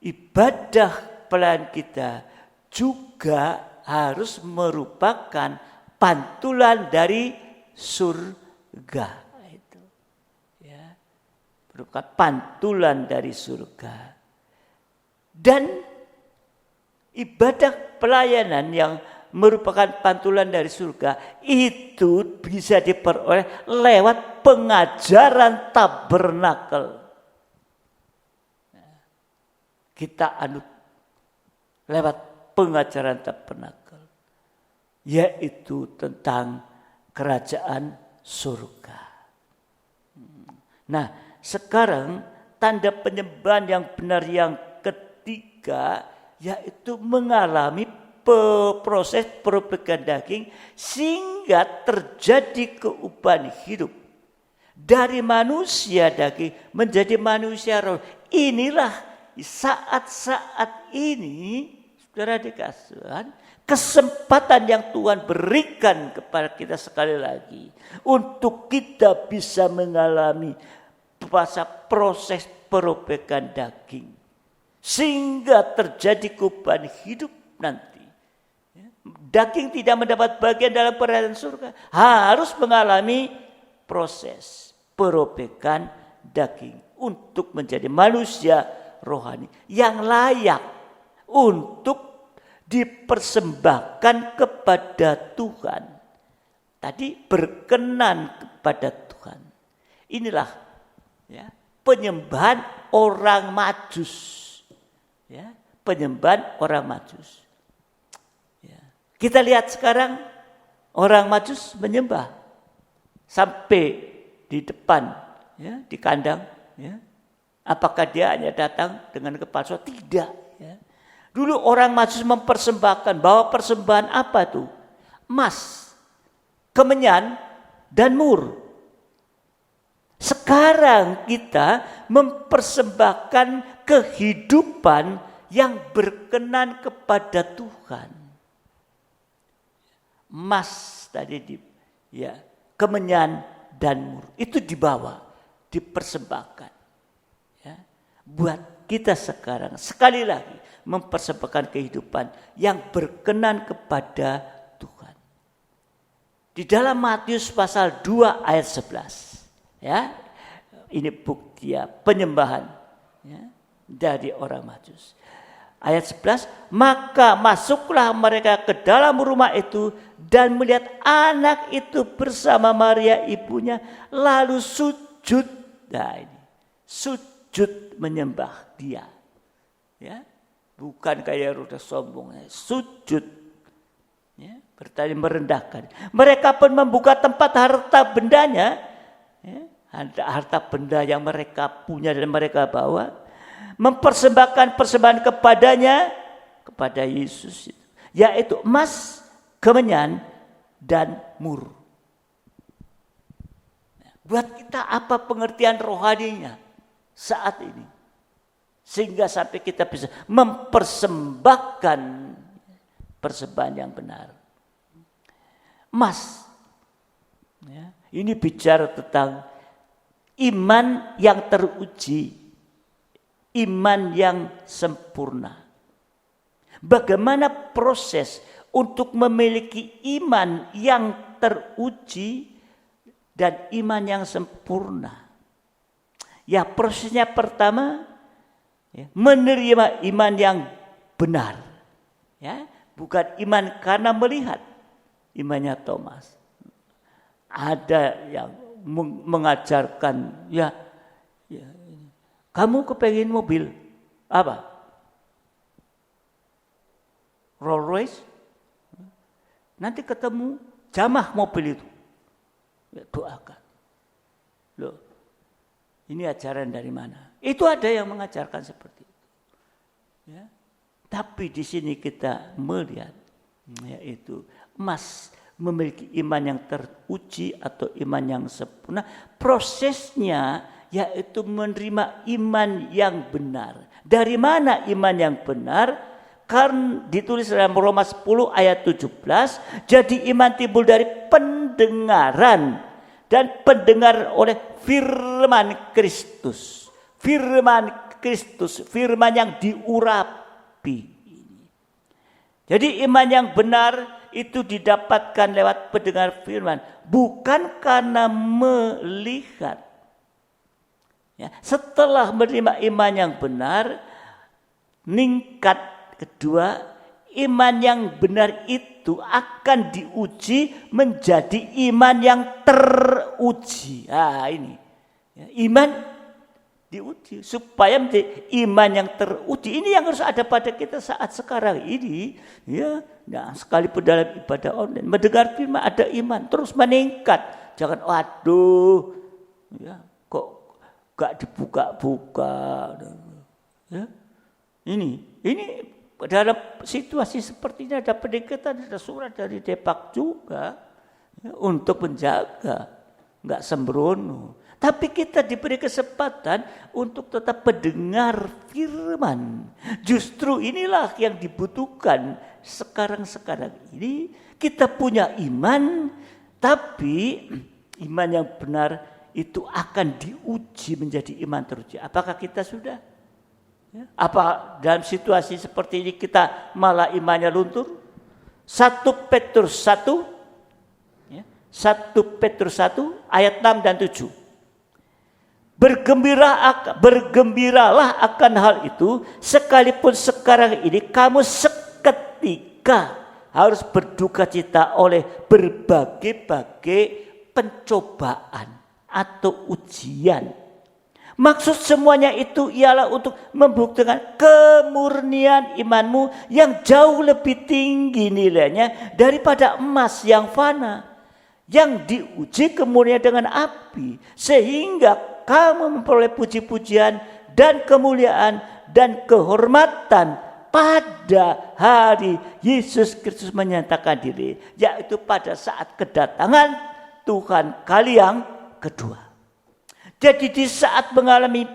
ibadah pelayan kita juga harus merupakan pantulan dari surga. Itu, ya, merupakan pantulan dari surga. Dan ibadah pelayanan yang merupakan pantulan dari surga itu bisa diperoleh lewat pengajaran tabernakel. Kita anut lewat pengajaran tabernakel, yaitu tentang kerajaan surga. Nah, sekarang tanda penyembahan yang benar yang ketiga, yaitu mengalami proses perubahan daging sehingga terjadi keubahan hidup dari manusia daging menjadi manusia roh. Inilah saat-saat ini, saudara dikasihan, kesempatan yang Tuhan berikan kepada kita sekali lagi untuk kita bisa mengalami proses perobekan daging. Sehingga terjadi kubahan hidup nanti. Daging tidak mendapat bagian dalam kerajaan surga. Harus mengalami proses perobekan daging. Untuk menjadi manusia rohani. Yang layak untuk dipersembahkan kepada Tuhan. Tadi berkenan kepada Tuhan. Inilah ya, penyembahan orang Majus. Ya, penyembahan orang Majus. Ya. Kita lihat sekarang orang Majus menyembah sampai di depan, ya, di kandang. Ya. Apakah dia hanya datang dengan kepalsuan? Tidak. Ya. Dulu orang Majus mempersembahkan, bawa persembahan apa tuh? Emas, kemenyan, dan mur. Sekarang kita mempersembahkan kehidupan yang berkenan kepada Tuhan. Emas tadi ya, kemenyan dan mur itu dibawa, dipersembahkan. Ya, buat kita sekarang sekali lagi mempersembahkan kehidupan yang berkenan kepada Tuhan. Di dalam Matius pasal 2 ayat 11. Ya, ini bukti ya, penyembahan ya, dari orang Majus. Ayat 11, maka masuklah mereka ke dalam rumah itu dan melihat anak itu bersama Maria ibunya, lalu sujud. Nah ini, sujud menyembah dia. Ya, bukan kayak udah sombong, sujud. Ya, bertanya merendahkan. Mereka pun membuka tempat harta bendanya. Ya, harta benda yang mereka punya dan mereka bawa, mempersembahkan persembahan kepadanya, kepada Yesus itu, yaitu emas, kemenyan, dan mur. Buat kita apa pengertian rohaninya saat ini, sehingga sampai kita bisa mempersembahkan persembahan yang benar. Emas, ya, ini bicara tentang iman yang teruji, iman yang sempurna. Bagaimana proses untuk memiliki iman yang teruji dan iman yang sempurna? Ya, prosesnya pertama ya, menerima iman yang benar. Ya, bukan iman karena melihat. Imannya Thomas. Ada yang mengajarkan ya, kamu kepengen mobil apa? Rolls Royce? Nanti ketemu jamah mobil itu, ya, doakan. Loh, ini ajaran dari mana? Itu ada yang mengajarkan seperti itu. Ya. Tapi di sini kita melihat, yaitu emas memiliki iman yang teruji atau iman yang sempurna. Prosesnya yaitu menerima iman yang benar. Dari mana iman yang benar? Karena ditulis dalam Roma 10 ayat 17. Jadi iman timbul dari pendengaran. Dan pendengar oleh firman Kristus. Firman Kristus, firman yang diurapi. Jadi iman yang benar itu didapatkan lewat pendengar firman, bukan karena melihat. Ya, setelah menerima iman yang benar, tingkat kedua, iman yang benar itu akan diuji menjadi iman yang teruji. Nah ini, ya, iman diuji supaya menjadi iman yang teruji. Ini yang harus ada pada kita saat sekarang ini. Ya, nah, sekalipun dalam ibadah online, mendengar firman ada iman terus meningkat. Jangan waduh, ya, kok gak dibuka-buka. Ya, ini dalam situasi seperti ini ada pendekatan, ada surat dari Depak juga ya, untuk menjaga, nggak sembrono. Tapi kita diberi kesempatan untuk tetap mendengar firman. Justru inilah yang dibutuhkan sekarang ini. Kita punya iman, tapi iman yang benar itu akan diuji menjadi iman teruji. Apakah kita sudah? Ya. Apa dalam situasi seperti ini kita malah imannya luntur? 1 Petrus 1, ya, 1 Petrus 1 ayat 6 dan 7. Bergembiralah akan hal itu, sekalipun sekarang ini kamu seketika harus berduka cita oleh berbagai-bagai pencobaan atau ujian. Maksud semuanya itu ialah untuk membuktikan kemurnian imanmu yang jauh lebih tinggi nilainya daripada emas yang fana, yang diuji kemurnian dengan api, sehingga kamu memperoleh puji-pujian dan kemuliaan dan kehormatan pada hari Yesus Kristus menyatakan diri, yaitu pada saat kedatangan Tuhan kali yang kedua. Jadi di saat mengalami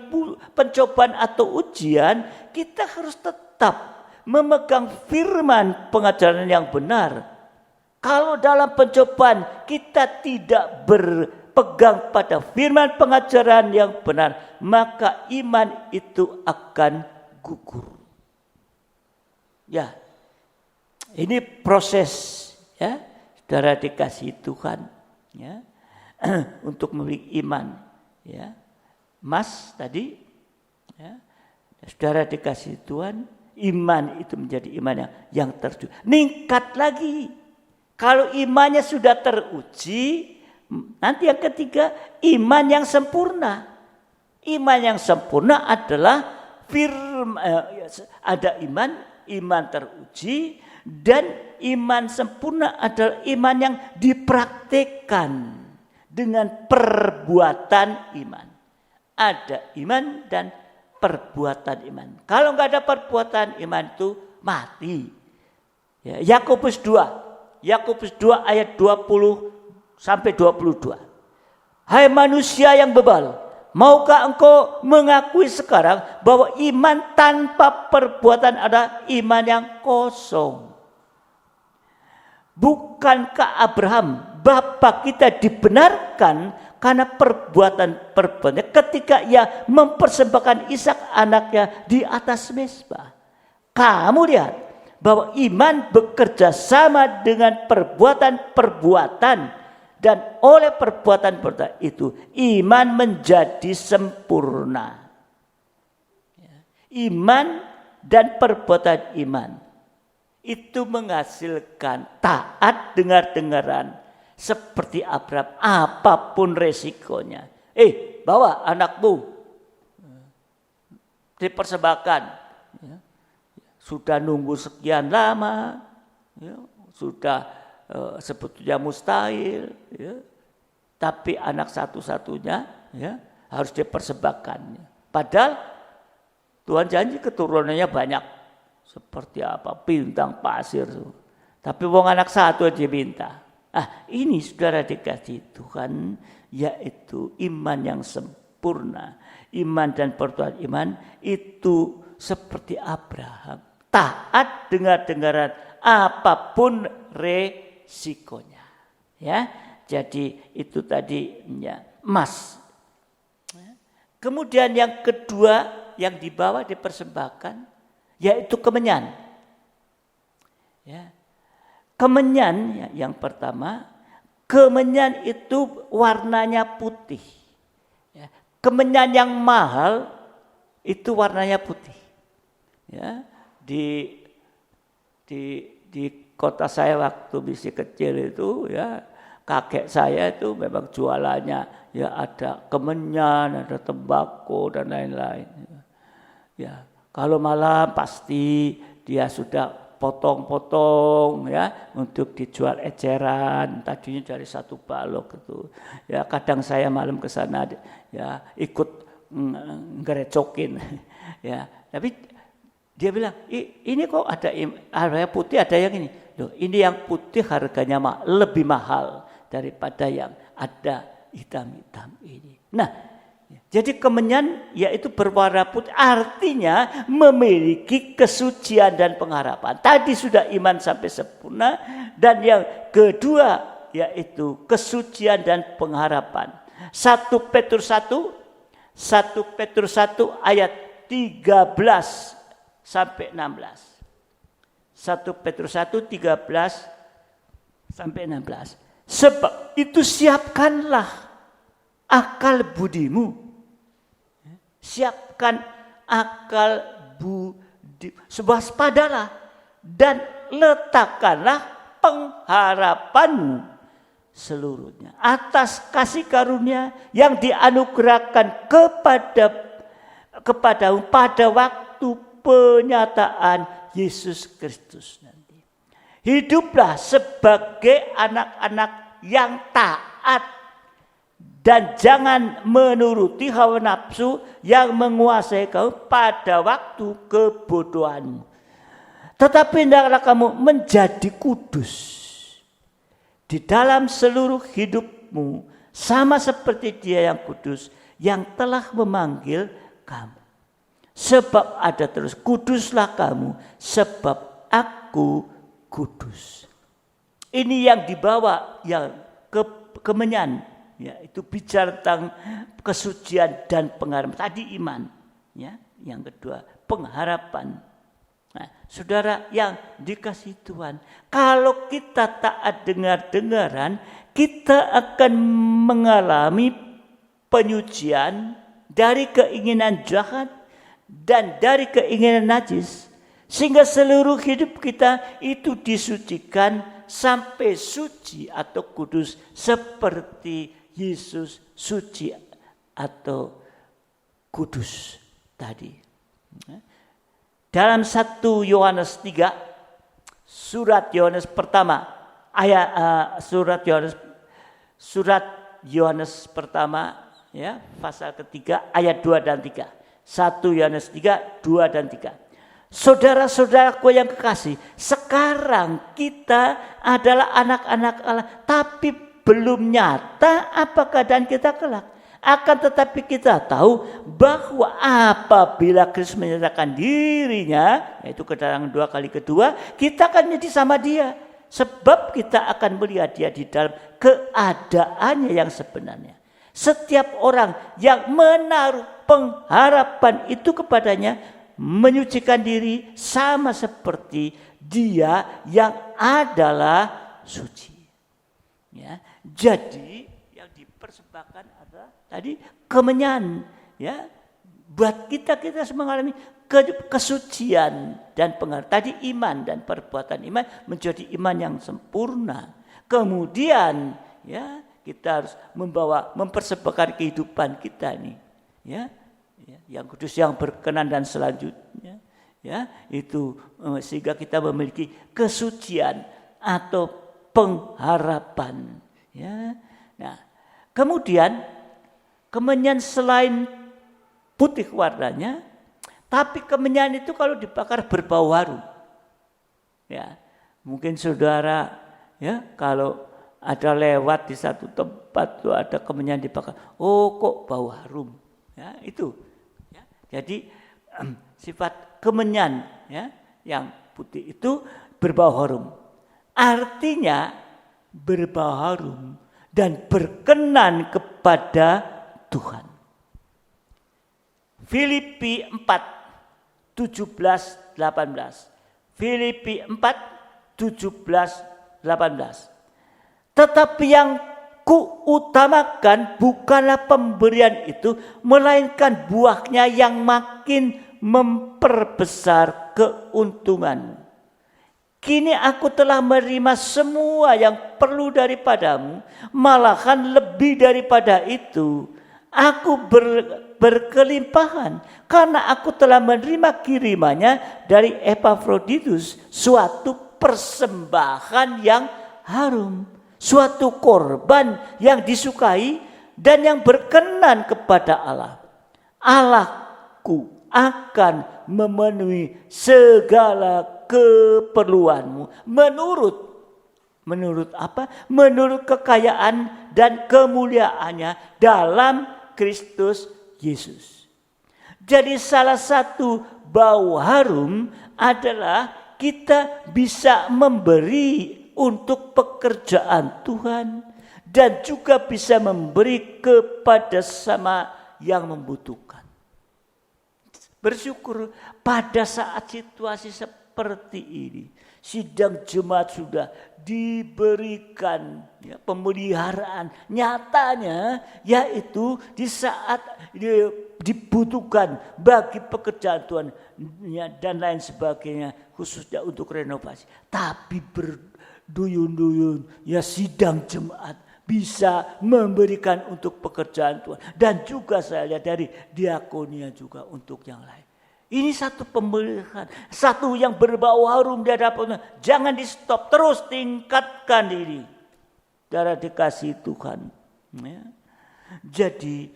pencobaan atau ujian, kita harus tetap memegang firman pengajaran yang benar. Kalau dalam pencobaan kita tidak berpegang pada firman pengajaran yang benar, maka iman itu akan gugur. Ya, ini proses, ya, saudara dikasih Tuhan, ya, untuk memiliki iman, ya. Mas tadi, ya, saudara dikasih Tuhan, iman itu menjadi iman yang tertuju. Ningkat lagi. Kalau imannya sudah teruji, nanti yang ketiga, iman yang sempurna. Iman yang sempurna adalah ada iman teruji, dan iman sempurna adalah iman yang dipraktikkan dengan perbuatan iman. Ada iman dan perbuatan iman. Kalau nggak ada perbuatan iman itu mati. Ya, Yakobus 2 ayat 20 sampai 22. Hai manusia yang bebal, maukah engkau mengakui sekarang bahwa iman tanpa perbuatan adalah iman yang kosong? Bukankah Abraham bapa kita dibenarkan karena perbuatan-perbuatannya ketika ia mempersembahkan Ishak anaknya di atas mezbah? Kamu lihat bahwa iman bekerja sama dengan perbuatan-perbuatan, dan oleh perbuatan-perbuatan itu iman menjadi sempurna. Iman dan perbuatan iman itu menghasilkan taat dengar-dengaran seperti Abraham apapun resikonya. Bawa anakmu dipersembahkan. Ya. Sudah nunggu sekian lama, ya. Sudah sebetulnya mustahil, ya. Tapi anak satu-satunya, ya, harus dipersembahkan. Padahal Tuhan janji keturunannya banyak. Seperti apa? Bintang pasir. Tapi wong anak satu aja minta. Ini saudara dikasih Tuhan, yaitu iman yang sempurna. Iman dan perbuatan iman itu seperti Abraham. Taat dengar-dengaran apapun resikonya. Ya, jadi itu tadi, ya, emas. Kemudian yang kedua yang dibawa dipersembahkan, yaitu kemenyan. Ya. Kemenyan yang pertama, kemenyan itu warnanya putih. Ya. Kemenyan yang mahal itu warnanya putih. Ya. Di kota saya waktu masih kecil itu, ya, kakek saya itu memang jualannya, ya, ada kemenyan, ada tembakau dan lain-lain. Ya. Kalau malam pasti dia sudah potong-potong, ya, untuk dijual eceran. Tadinya dari 1 balok itu. Ya, kadang saya malam ke sana, ya, ikut ngerecokin. Ya, tapi dia bilang, ini kok ada harga putih, ada yang ini. Loh, ini yang putih harganya lebih mahal daripada yang ada hitam-hitam ini. Nah, jadi kemenyan yaitu berwarna putih, artinya memiliki kesucian dan pengharapan. Tadi sudah iman sampai sempurna, dan yang kedua yaitu kesucian dan pengharapan. 1 Petrus 1 ayat 13 sampai 16. 1 Petrus 1 13 sampai 16. Sebab itu siapkanlah akal budimu. Siapkan akal budi. Waspadalah dan letakkanlah pengharapanmu seluruhnya atas kasih karunia yang dianugerahkan kepadamu pada waktu penyataan Yesus Kristus nanti. Hiduplah sebagai anak-anak yang taat dan jangan menuruti hawa nafsu yang menguasai kamu pada waktu kebodohanmu. Tetapi hendaklah kamu menjadi kudus di dalam seluruh hidupmu, sama seperti Dia yang kudus yang telah memanggil kamu. Sebab ada terus, kuduslah kamu sebab aku kudus. Ini yang dibawa yang kemenyan, ya, itu bicara tentang kesucian dan pengharapan. Tadi iman, ya, yang kedua pengharapan. Nah, saudara yang dikasihi Tuhan, kalau kita taat dengar-dengaran, kita akan mengalami penyucian dari keinginan jahat dan dari keinginan najis, sehingga seluruh hidup kita itu disucikan sampai suci atau kudus seperti Yesus suci atau kudus tadi. Dalam 1 Yohanes 3, surat Yohanes pertama, surat Yohanes pertama, ya, pasal ketiga ayat 2 dan 3. 1 Yohanes 3, 2 dan 3. Saudara-saudaraku yang kekasih, sekarang kita adalah anak-anak Allah, tapi belum nyata apa keadaan kita kelak. Akan tetapi kita tahu bahwa apabila Kristus menyatakan dirinya, yaitu kedatangan 2 kali kedua, kita akan menjadi sama Dia. Sebab kita akan melihat Dia di dalam keadaannya yang sebenarnya. Setiap orang yang menaruh pengharapan itu kepadanya menyucikan diri sama seperti Dia yang adalah suci. Ya, jadi yang dipersembahkan adalah tadi kemenyan, ya, buat kita mengalami kesucian dan pengharapan. Tadi iman dan perbuatan iman menjadi iman yang sempurna. Kemudian, ya, kita harus mempersembahkan kehidupan kita nih, ya, yang kudus, yang berkenan dan selanjutnya, ya, itu sehingga kita memiliki kesucian atau pengharapan, ya. Nah, kemudian kemenyan selain putih warnanya, tapi kemenyan itu kalau dibakar berbau harum, ya. Mungkin saudara, ya, kalau ada lewat di satu tempat tuh ada kemenyan dibakar, oh kok bau harum, ya, itu, ya. Jadi sifat kemenyan, ya, yang putih itu berbau harum, artinya berbau harum dan berkenan kepada Tuhan. Filipi 4, 17-18. Filipi 4, 17-18. Tetapi yang kuutamakan bukanlah pemberian itu, melainkan buahnya yang makin memperbesar keuntunganmu. Kini aku telah menerima semua yang perlu daripadamu, malahan lebih daripada itu. Aku berkelimpahan karena aku telah menerima kirimannya dari Epafroditus, suatu persembahan yang harum, suatu korban yang disukai dan yang berkenan kepada Allah. Allahku akan memenuhi segala keperluanmu menurut apa? Menurut kekayaan dan kemuliaannya dalam Kristus Yesus. Jadi salah satu bau harum adalah kita bisa memberi untuk pekerjaan Tuhan dan juga bisa memberi kepada sama yang membutuhkan. Bersyukur pada saat situasi seperti ini, sidang jemaat sudah diberikan pemeliharaan nyatanya, yaitu di saat dibutuhkan bagi pekerjaan Tuhan dan lain sebagainya, khususnya untuk renovasi. Tapi berduyun-duyun sidang jemaat bisa memberikan untuk pekerjaan Tuhan, dan juga saya lihat dari diakonia juga untuk yang lain. Ini satu pemeliharaan, satu yang berbau harum di hadapan Tuhan. Jangan di stop, terus tingkatkan diri. Darah dikasih Tuhan. Ya. Jadi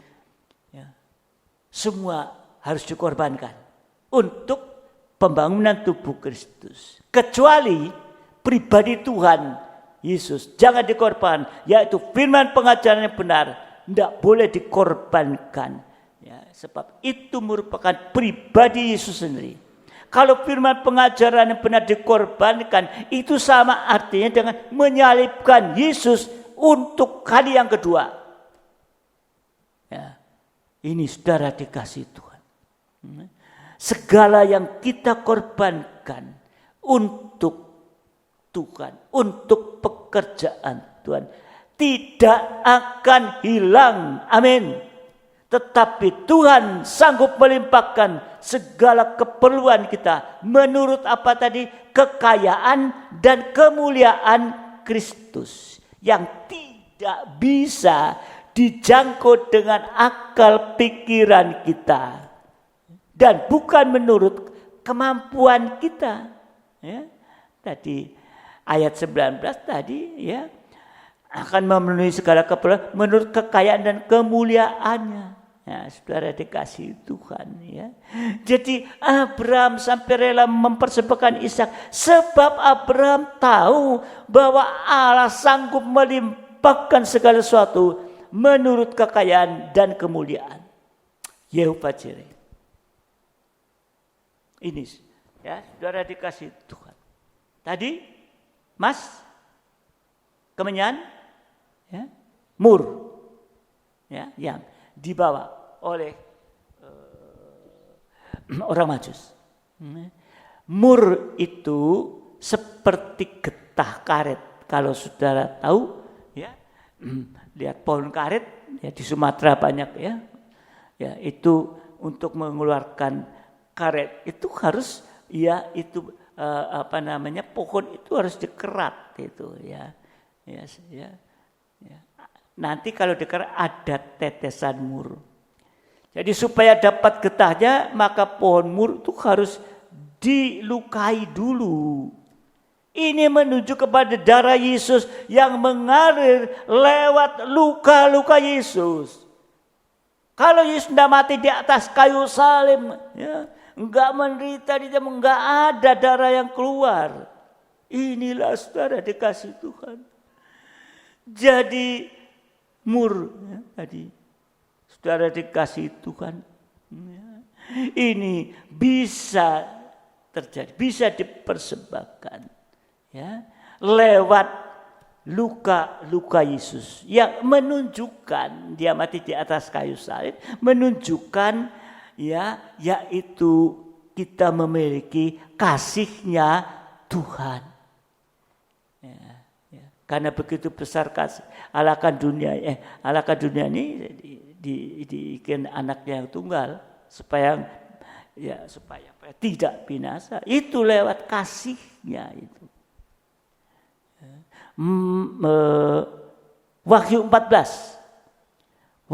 semua harus dikorbankan untuk pembangunan tubuh Kristus. Kecuali pribadi Tuhan Yesus jangan dikorbankan, yaitu firman pengajaran yang benar tidak boleh dikorbankan. Sebab itu merupakan pribadi Yesus sendiri. Kalau firman pengajaran yang benar dikorbankan, itu sama artinya dengan menyalibkan Yesus untuk kali yang kedua. Ini saudara dikasih Tuhan. Segala yang kita korbankan untuk Tuhan, untuk pekerjaan Tuhan, tidak akan hilang. Amin. Tetapi Tuhan sanggup melimpahkan segala keperluan kita menurut apa tadi? Kekayaan dan kemuliaan Kristus yang tidak bisa dijangkau dengan akal pikiran kita dan bukan menurut kemampuan kita. Tadi ayat 19 tadi akan memenuhi segala keperluan menurut kekayaan dan kemuliaannya. Saudara dikasih Tuhan. Jadi Abraham sampai rela mempersembahkan Ishak sebab Abraham tahu bahwa Allah sanggup melimpahkan segala sesuatu menurut kekayaan dan kemuliaan Yehova Jireh. Ini saudara dikasih Tuhan. Tadi Mas Kemenyan mur yang dibawa oleh orang Majus. Mur itu seperti getah karet. Kalau saudara tahu lihat pohon karet di Sumatera banyak itu untuk mengeluarkan karet itu harus pohon itu harus dikerat itu Nanti kalau dikerat ada tetesan mur. Jadi supaya dapat getahnya maka pohon mur itu harus dilukai dulu. Ini menuju kepada darah Yesus yang mengalir lewat luka-luka Yesus. Kalau Yesus tidak mati di atas kayu salib, enggak menderita, enggak ada darah yang keluar. Inilah saudara dikasih Tuhan. Jadi mur tadi saudara dikasih Tuhan, ini bisa terjadi, bisa dipersembahkan lewat luka-luka Yesus yang menunjukkan dia mati di atas kayu salib, menunjukkan yaitu kita memiliki kasihnya Tuhan. Karena begitu besar kasih Allah akan dunia ini diikin anaknya yang tunggal supaya tidak binasa. Itu lewat kasihnya itu. Wahyu 14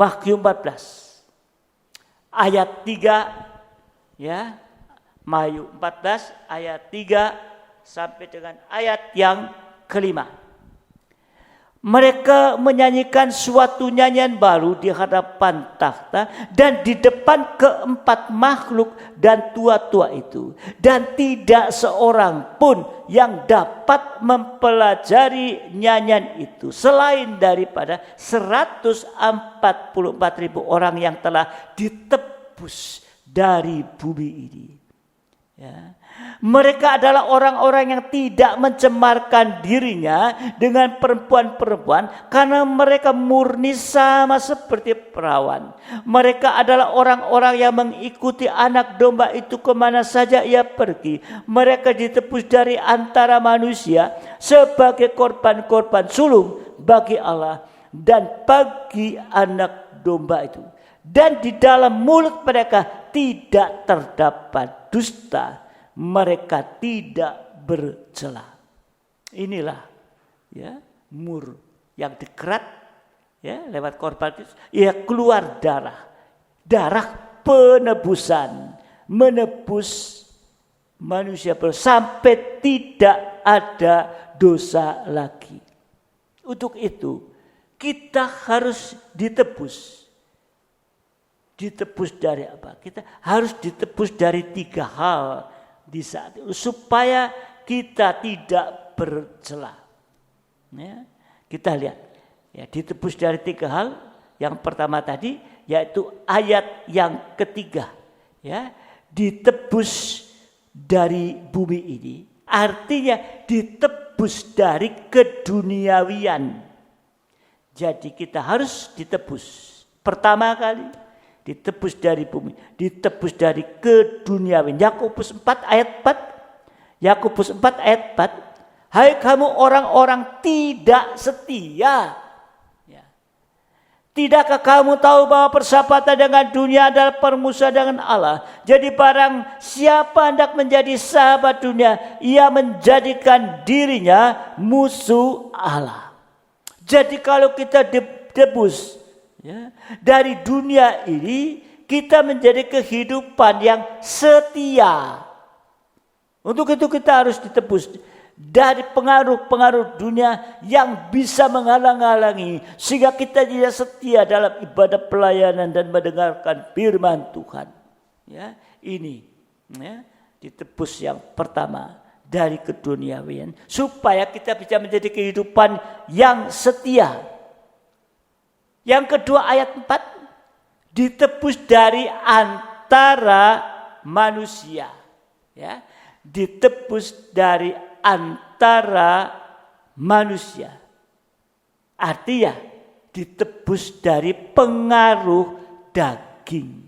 ayat 3 Wahyu 14 ayat 3 sampai dengan ayat yang kelima. Mereka menyanyikan suatu nyanyian baru di hadapan takhta dan di depan keempat makhluk dan tua-tua itu. Dan tidak seorang pun yang dapat mempelajari nyanyian itu selain daripada 144.000 orang yang telah ditebus dari bumi ini. Ya. Mereka adalah orang-orang yang tidak mencemarkan dirinya dengan perempuan-perempuan karena mereka murni sama seperti perawan. Mereka adalah orang-orang yang mengikuti anak domba itu kemana saja ia pergi. Mereka ditebus dari antara manusia sebagai korban-korban sulung bagi Allah dan bagi anak domba itu. Dan di dalam mulut mereka tidak terdapat dusta, mereka tidak bercela. Inilah ya mur yang dikerat ya lewat korban itu, ya keluar darah penebusan, menebus manusia sampai tidak ada dosa lagi. Untuk itu kita harus ditebus. Ditebus dari apa? Kita harus ditebus dari 3 hal di saat itu supaya kita tidak bercela. Ya, kita lihat, ya, ditebus dari 3 hal. Yang pertama tadi yaitu ayat yang ketiga, ya, ditebus dari bumi ini. Artinya ditebus dari keduniawian. Jadi kita harus ditebus. Pertama kali ditebus dari bumi, ditebus dari keduniawian. Yakobus 4 ayat 4. Yakobus 4 ayat 4. Hai kamu orang-orang tidak setia. Ya. Tidakkah kamu tahu bahwa persahabatan dengan dunia adalah permusuhan dengan Allah? Jadi barang siapa hendak menjadi sahabat dunia, ia menjadikan dirinya musuh Allah. Jadi kalau kita ditebus ya, dari dunia ini, kita menjadi kehidupan yang setia. Untuk itu kita harus ditebus dari pengaruh-pengaruh dunia yang bisa menghalang-halangi sehingga kita tidak setia dalam ibadah pelayanan dan mendengarkan firman Tuhan. Ya, ini ya, ditebus yang pertama dari keduniawian supaya kita bisa menjadi kehidupan yang setia. Yang kedua ayat 4, ditebus dari antara manusia. Ya, ditebus dari antara manusia. Artinya ditebus dari pengaruh daging.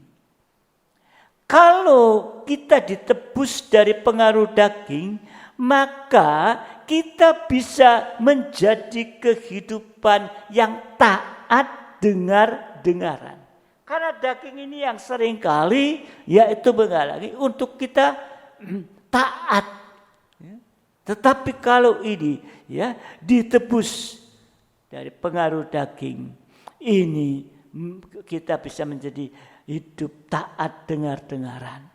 Kalau kita ditebus dari pengaruh daging, maka kita bisa menjadi kehidupan yang taat dengar-dengaran. Karena daging ini yang seringkali yaitu menghalangi untuk kita taat. Tetapi kalau ini ya ditebus dari pengaruh daging, ini kita bisa menjadi hidup taat dengar-dengaran.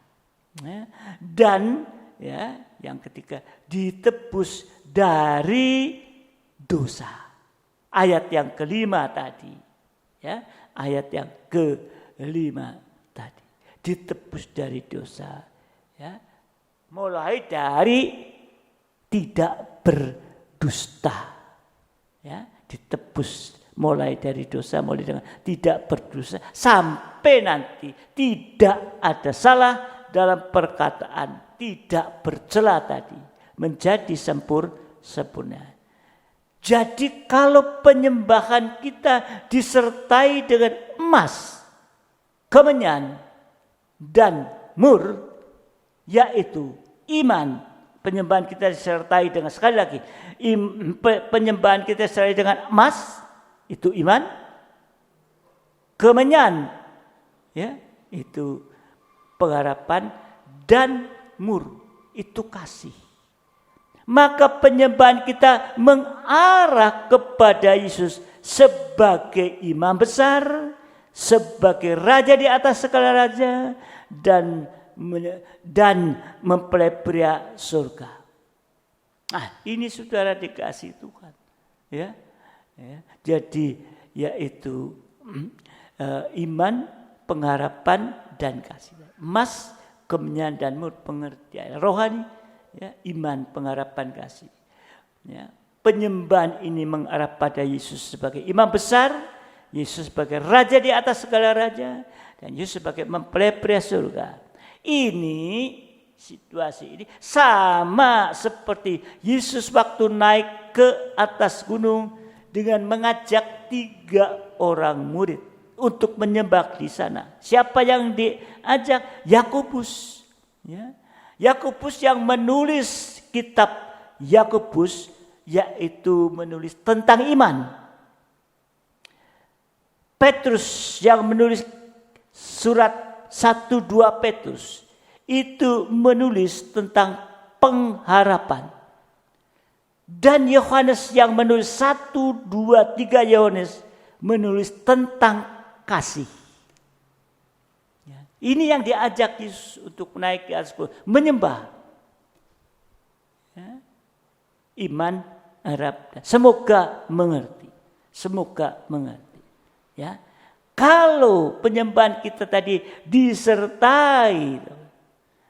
Dan ya yang ketiga ditebus dari dosa. Ayat yang kelima tadi, ya, ayat yang kelima tadi, ditebus dari dosa, ya, mulai dari tidak berdusta, ya, ditebus mulai dari dosa, mulai dengan tidak berdosa, sampai nanti tidak ada salah dalam perkataan, tidak bercela tadi, menjadi sempurna. Jadi kalau penyembahan kita disertai dengan emas, kemenyan, dan mur, yaitu iman. Penyembahan kita disertai dengan, sekali lagi, penyembahan kita disertai dengan emas, itu iman. Kemenyan, ya, itu pengharapan, dan mur, itu kasih. Maka penyembahan kita mengarah kepada Yesus sebagai imam besar, sebagai raja di atas segala raja, dan mempelai surga. Nah, ini saudara dikasih Tuhan, ya. Jadi yaitu iman, pengharapan, dan kasih. Emas, kemenyan, dan mur, pengertian rohani. Ya, iman, pengharapan, kasih. Ya, penyembahan ini mengarah pada Yesus sebagai imam besar, Yesus sebagai raja di atas segala raja, dan Yesus sebagai mempelai pria surga. Ini situasi ini sama seperti Yesus waktu naik ke atas gunung dengan mengajak 3 orang murid untuk menyembah di sana. Siapa yang diajak? Yakobus. Ya. Yakobus yang menulis kitab Yakobus, yaitu menulis tentang iman. Petrus yang menulis surat 1-2 Petrus itu menulis tentang pengharapan. Dan Yohanes yang menulis 1-2-3 Yohanes menulis tentang kasih. Ya. Ini yang diajak Yesus untuk naik ke atas gunung, menyembah. Ya. Iman, harap, semoga mengerti. Semoga mengerti. Ya. Kalau penyembahan kita tadi disertai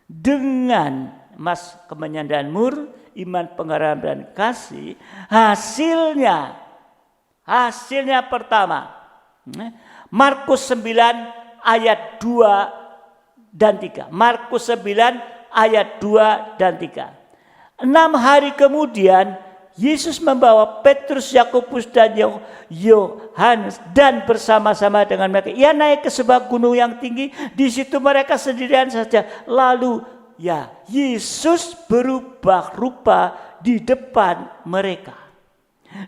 dengan mas kemenyandaan mur, iman, pengharapan dan kasih, hasilnya pertama, Markus 9 ayat 2 dan 3. Markus 9 ayat 2 dan 3. 6 hari kemudian Yesus membawa Petrus, Yakobus dan Yohanes dan bersama-sama dengan mereka ia naik ke sebuah gunung yang tinggi. Di situ mereka sendirian saja. Lalu Yesus berubah rupa di depan mereka.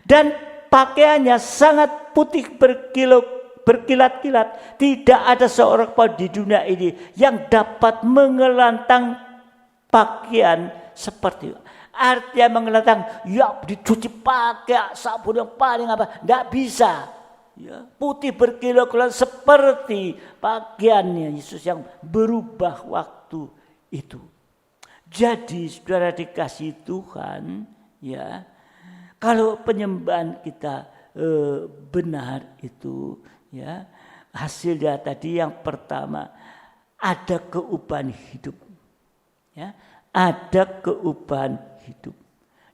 Dan pakaiannya sangat putih berkilat-kilat. Tidak ada seorang pun di dunia ini yang dapat mengelantang pakaian seperti itu. Artinya mengelantang, ya dicuci pakai sabun yang paling apa, tidak bisa. Ya, putih berkilau-kilau seperti pakaiannya Yesus yang berubah waktu itu. Jadi saudara dikasih Tuhan, ya, kalau penyembahan kita benar itu, ya, hasilnya tadi yang pertama ada keubahan hidup, ya, ada keubahan hidup.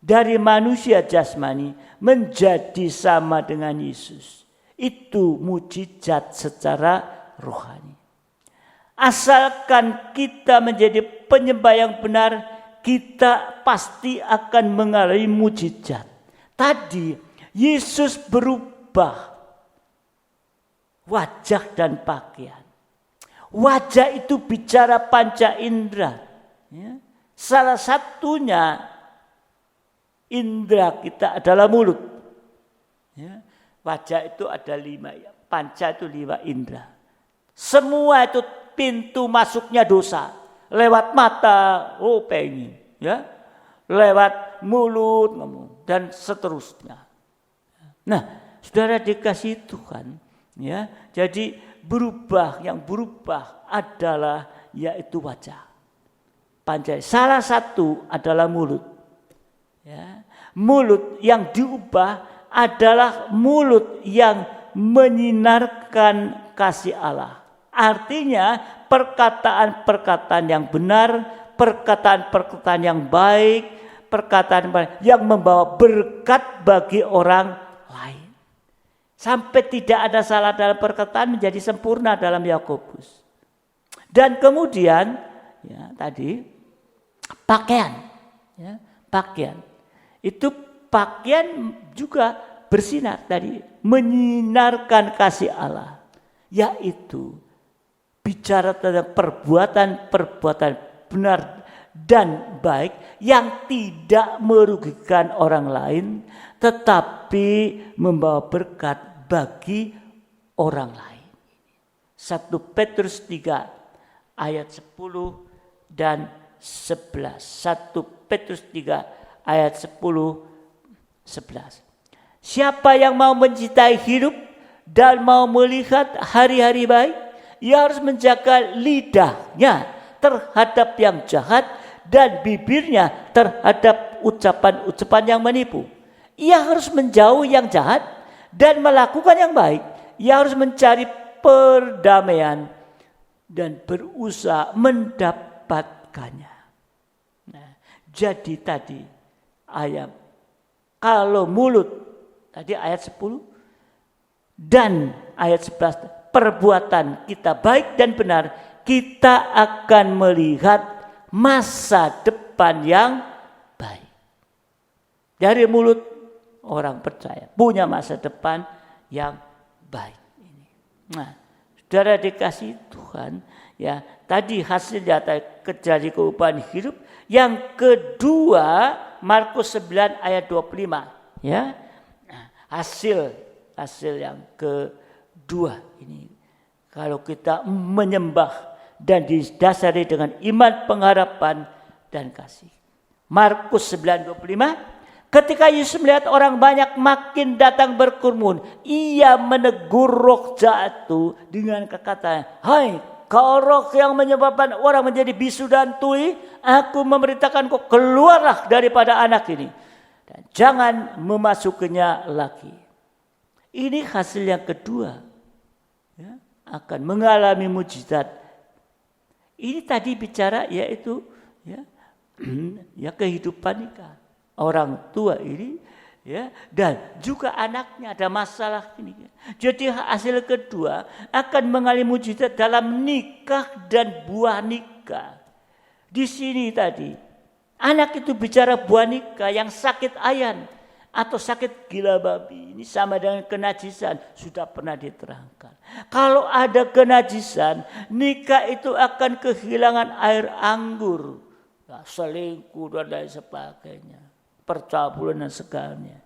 Dari manusia jasmani menjadi sama dengan Yesus. Itu mujizat secara rohani. Asalkan kita menjadi penyembah yang benar, kita pasti akan mengalami mujizat. Tadi Yesus berubah wajah dan pakaian. Wajah itu bicara panca indera. Ya. Salah satunya indera kita adalah mulut. Ya. Wajah itu ada 5, ya. Panca itu 5 indera. Semua itu pintu masuknya dosa. Lewat mata, pengen, ya. Lewat mulut, dan seterusnya. Nah, saudara dikasih Tuhan, ya. Jadi yang berubah adalah yaitu wajah. Panca. Salah satu adalah mulut. Ya. Mulut yang diubah adalah mulut yang menyinarkan kasih Allah. Artinya perkataan-perkataan yang benar, perkataan-perkataan yang baik, perkataan yang membawa berkat bagi orang lain. Sampai tidak ada salah dalam perkataan menjadi sempurna dalam Yakobus. Dan kemudian ya, tadi pakaian, ya, pakaian. Itu pakaian juga bersinar tadi, menyinarkan kasih Allah, yaitu bicara tentang perbuatan-perbuatan benar dan baik yang tidak merugikan orang lain, tetapi membawa berkat bagi orang lain. 1 Petrus 3 ayat 10 dan 11. 1 Petrus 3 ayat 10-11. Siapa yang mau mencintai hidup dan mau melihat hari-hari baik, ia harus menjaga lidahnya terhadap yang jahat dan bibirnya terhadap ucapan-ucapan yang menipu. Ia harus menjauhi yang jahat dan melakukan yang baik. Ia harus mencari perdamaian dan berusaha mendapatkannya. Nah, jadi tadi ayat kalau mulut tadi ayat 10 dan ayat 11 perbuatan kita baik dan benar, kita akan melihat masa depan yang baik. Dari mulut orang percaya punya masa depan yang baik. Nah, saudara dikasih Tuhan, ya tadi hasil nyata terjadi kehidupan hidup. Yang kedua Markus 9 ayat 25, ya. Hasil yang kedua ini, kalau kita menyembah dan didasari dengan iman, pengharapan dan kasih. Markus 9:25, ketika Yesus melihat orang banyak makin datang berkerumun, ia menegur roh jahat itu dengan kata-kata, "Hai kau roh yang menyebabkan orang menjadi bisu dan tuli, aku memberitakan kau keluarlah daripada anak ini dan jangan memasukinya lagi." Ini hasil yang kedua, ya, akan mengalami mujizat. Ini tadi bicara yaitu ya kehidupan nikah. Orang tua ini, ya, dan juga anaknya ada masalah ini. Jadi hasil kedua akan mengalami mujizat dalam nikah dan buah nikah. Di sini tadi anak itu bicara buah nikah yang sakit ayan atau sakit gila babi. Ini sama dengan kenajisan, sudah pernah diterangkan. Kalau ada kenajisan, nikah itu akan kehilangan air anggur, selingkuh dan lain sebagainya, percabulan dan segalanya.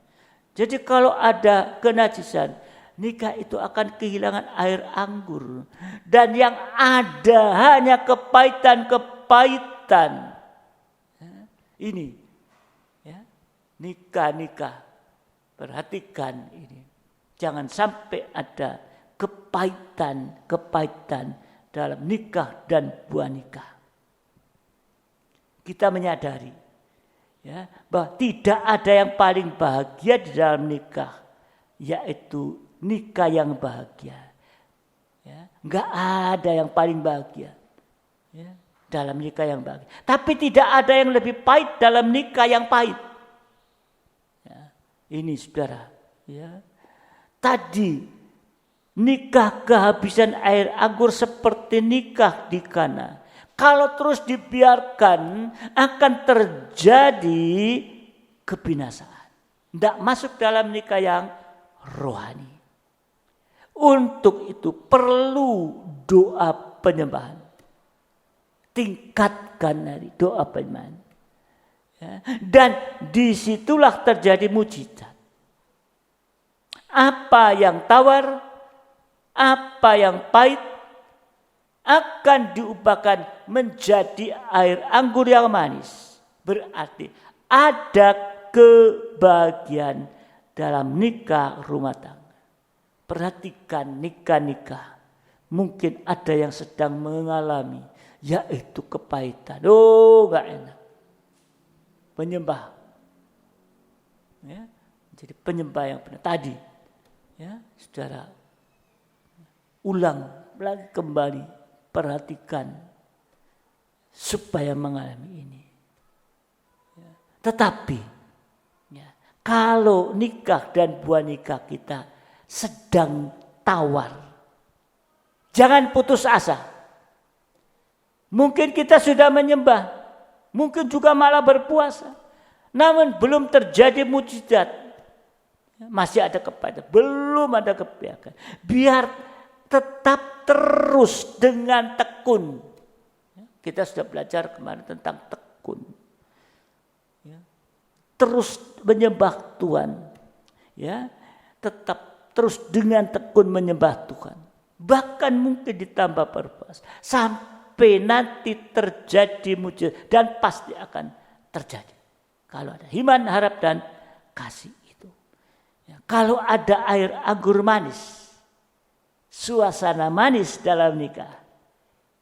Jadi kalau ada kenajisan, nikah itu akan kehilangan air anggur. Dan yang ada hanya kepahitan-kepahitan. Ini, ya, nikah. Perhatikan ini. Jangan sampai ada kepahitan dalam nikah dan buah nikah. Kita menyadari, ya, bahwa tidak ada yang paling bahagia di dalam nikah, yaitu nikah yang bahagia. Ya, enggak ada yang paling bahagia, ya, dalam nikah yang bahagia. Tapi tidak ada yang lebih pahit dalam nikah yang pahit. Ya, ini saudara, ya. Tadi nikah kehabisan air anggur seperti nikah di Kana. Kalau terus dibiarkan akan terjadi kebinasaan. Tidak masuk dalam nikah yang rohani. Untuk itu perlu doa penyembahan. Tingkatkan dari doa penyembahan. Ya. Dan disitulah terjadi mujizat. Apa yang tawar, apa yang pahit, akan diubahkan menjadi air anggur yang manis. Berarti ada kebahagiaan dalam nikah rumah tangga. Perhatikan nikah. Mungkin ada yang sedang mengalami, yaitu kepahitan. Oh, gak enak. Penyembah. Ya, jadi penyembah yang benar. Tadi, ya, saudara, ulang lagi kembali. Perhatikan supaya mengalami ini. Tetapi ya, kalau nikah dan buah nikah kita sedang tawar, jangan putus asa. Mungkin kita sudah menyembah, mungkin juga malah berpuasa, namun belum terjadi mujizat. Masih ada kepahitan, belum ada kebiakan. Biar tetap terus dengan tekun. Kita sudah belajar kemarin tentang tekun. Terus menyembah Tuhan. Ya, tetap terus dengan tekun menyembah Tuhan. Bahkan mungkin ditambah berpuasa. Sampai nanti terjadi mujizat. Dan pasti akan terjadi. Kalau ada iman, harap, dan kasih itu. Ya, kalau ada air anggur manis, suasana manis dalam nikah,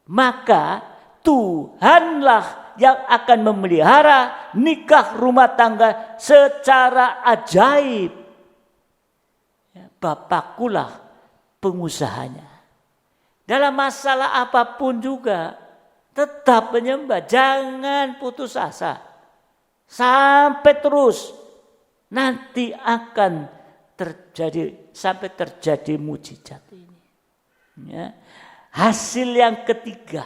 maka Tuhanlah yang akan memelihara nikah rumah tangga secara ajaib. Ya, Bapakkulah pengusahanya. Dalam masalah apapun juga tetap menyembah, jangan putus asa. Sampai terus nanti akan terjadi, sampai terjadi mujizat ini. Ya. Hasil yang ketiga,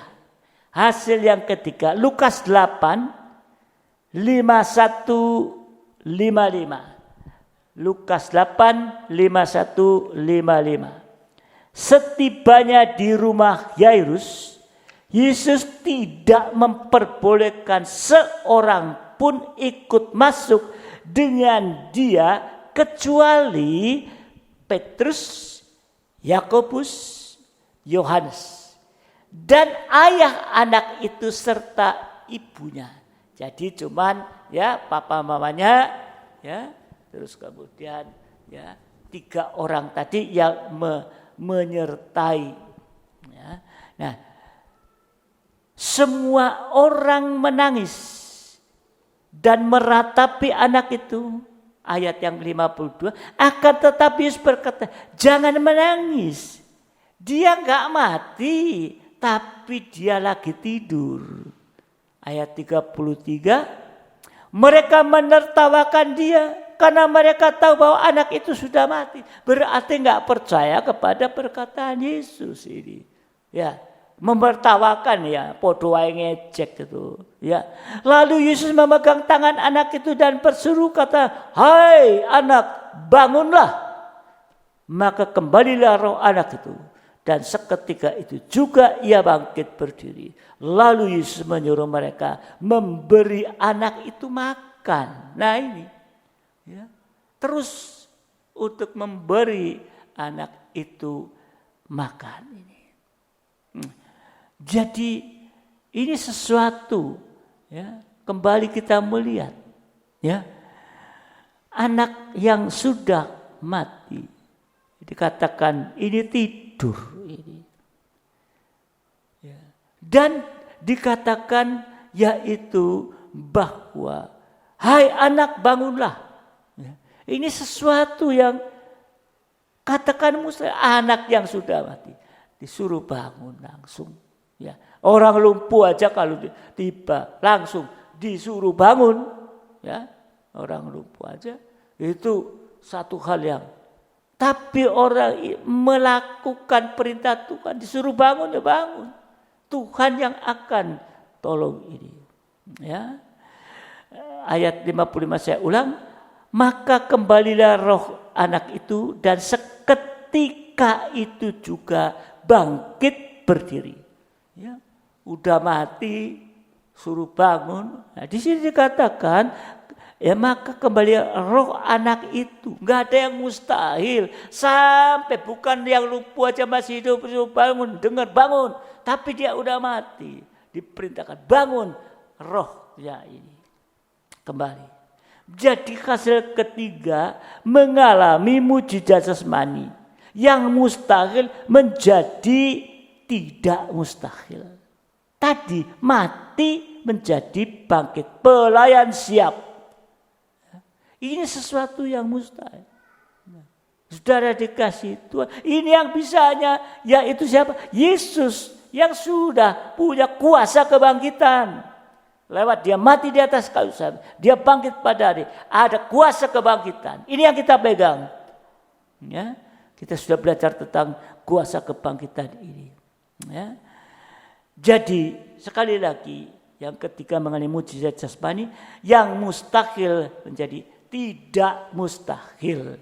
Hasil yang ketiga, Lukas 8, 51, 55. Lukas 8, 51, 55. Setibanya di rumah Yairus, Yesus tidak memperbolehkan seorang pun ikut masuk dengan dia kecuali Petrus, Yakobus, Yohanes, dan ayah anak itu serta ibunya. Jadi cuman ya papa mamanya ya, terus kemudian ya 3 orang tadi yang menyertai. Ya. Nah, semua orang menangis dan meratapi anak itu. Ayat yang 52, akan tetapi Yesus berkata, jangan menangis. Dia enggak mati, tapi dia lagi tidur. Ayat 33, mereka menertawakan dia karena mereka tahu bahwa anak itu sudah mati. Berarti enggak percaya kepada perkataan Yesus ini. Ya, menertawakan ya, podo wae ngejek itu. Ya. Lalu Yesus memegang tangan anak itu dan berseru kata, hai anak, bangunlah. Maka kembalilah roh anak itu. Dan seketika itu juga ia bangkit berdiri. Lalu Yesus menyuruh mereka memberi anak itu makan. Nah ini. Ya. Terus untuk memberi anak itu makan ini. Jadi ini sesuatu ya, kembali kita melihat ya, anak yang sudah mati dikatakan ini tidur ini. Ya. Dan dikatakan yaitu bahwa hai anak bangunlah. Ya. Ini sesuatu yang katakan mustahil, anak yang sudah mati disuruh bangun langsung. Ya, orang lumpuh aja kalau tiba langsung disuruh bangun, ya orang lumpuh aja itu satu hal yang. Tapi orang melakukan perintah Tuhan disuruh bangun ya bangun. Tuhan yang akan tolong ini. Ya, ayat 55 saya ulang, maka kembalilah roh anak itu dan seketika itu juga bangkit berdiri. Ya, udah mati suruh bangun. Nah, di sini dikatakan ya maka kembali roh anak itu. Enggak ada yang mustahil. Sampai bukan yang lumpuh aja masih hidup suruh bangun, dengar bangun, tapi dia udah mati. Diperintahkan bangun, rohnya ini kembali. Jadi hasil ketiga mengalami mujizat jasmani yang mustahil menjadi tidak mustahil. Tadi mati menjadi bangkit. Pelayan siap. Ini sesuatu yang mustahil. Saudara dikasih Tuhan. Ini yang bisanya. Yaitu siapa? Yesus. Yang sudah punya kuasa kebangkitan. Lewat dia mati di atas kayu salib. Dia bangkit pada hari. Ada kuasa kebangkitan. Ini yang kita pegang. Ya, kita sudah belajar tentang kuasa kebangkitan ini. Ya. Jadi sekali lagi yang ketiga mengenai mujizat jasmani yang mustahil menjadi tidak mustahil.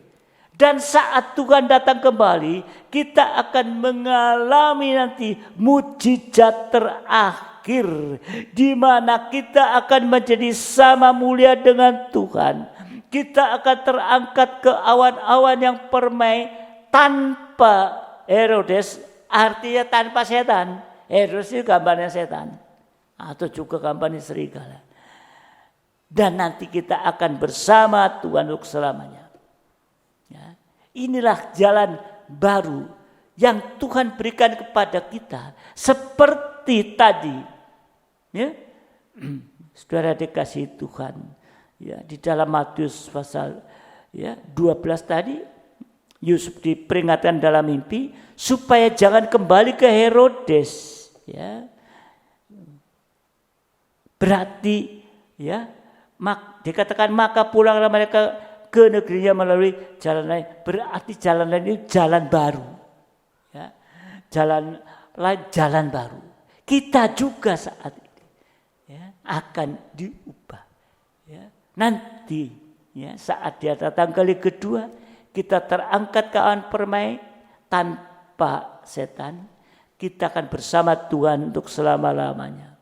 Dan saat Tuhan datang kembali kita akan mengalami nanti mujizat terakhir di mana kita akan menjadi sama mulia dengan Tuhan. Kita akan terangkat ke awan-awan yang permai tanpa Herodes. Artinya tanpa setan. Herodes itu gambarnya setan. Atau juga gambarnya serigala. Dan nanti kita akan bersama Tuhan untuk selamanya. Ya. Inilah jalan baru yang Tuhan berikan kepada kita. Seperti tadi. Ya. Saudara dikasih Tuhan. Ya, di dalam Matius pasal 12 tadi. Yusuf diperingatkan dalam mimpi supaya jangan kembali ke Herodes, ya. Berarti ya, dikatakan maka pulanglah mereka ke negerinya melalui jalan lain. Berarti jalan lain itu jalan baru. Ya. Jalan lain jalan baru. kita juga saat ini ya, akan diubah. Ya. Nanti ya, saat dia datang kali kedua, kita terangkat ke awan permai tanpa setan. Kita akan bersama Tuhan untuk selama-lamanya.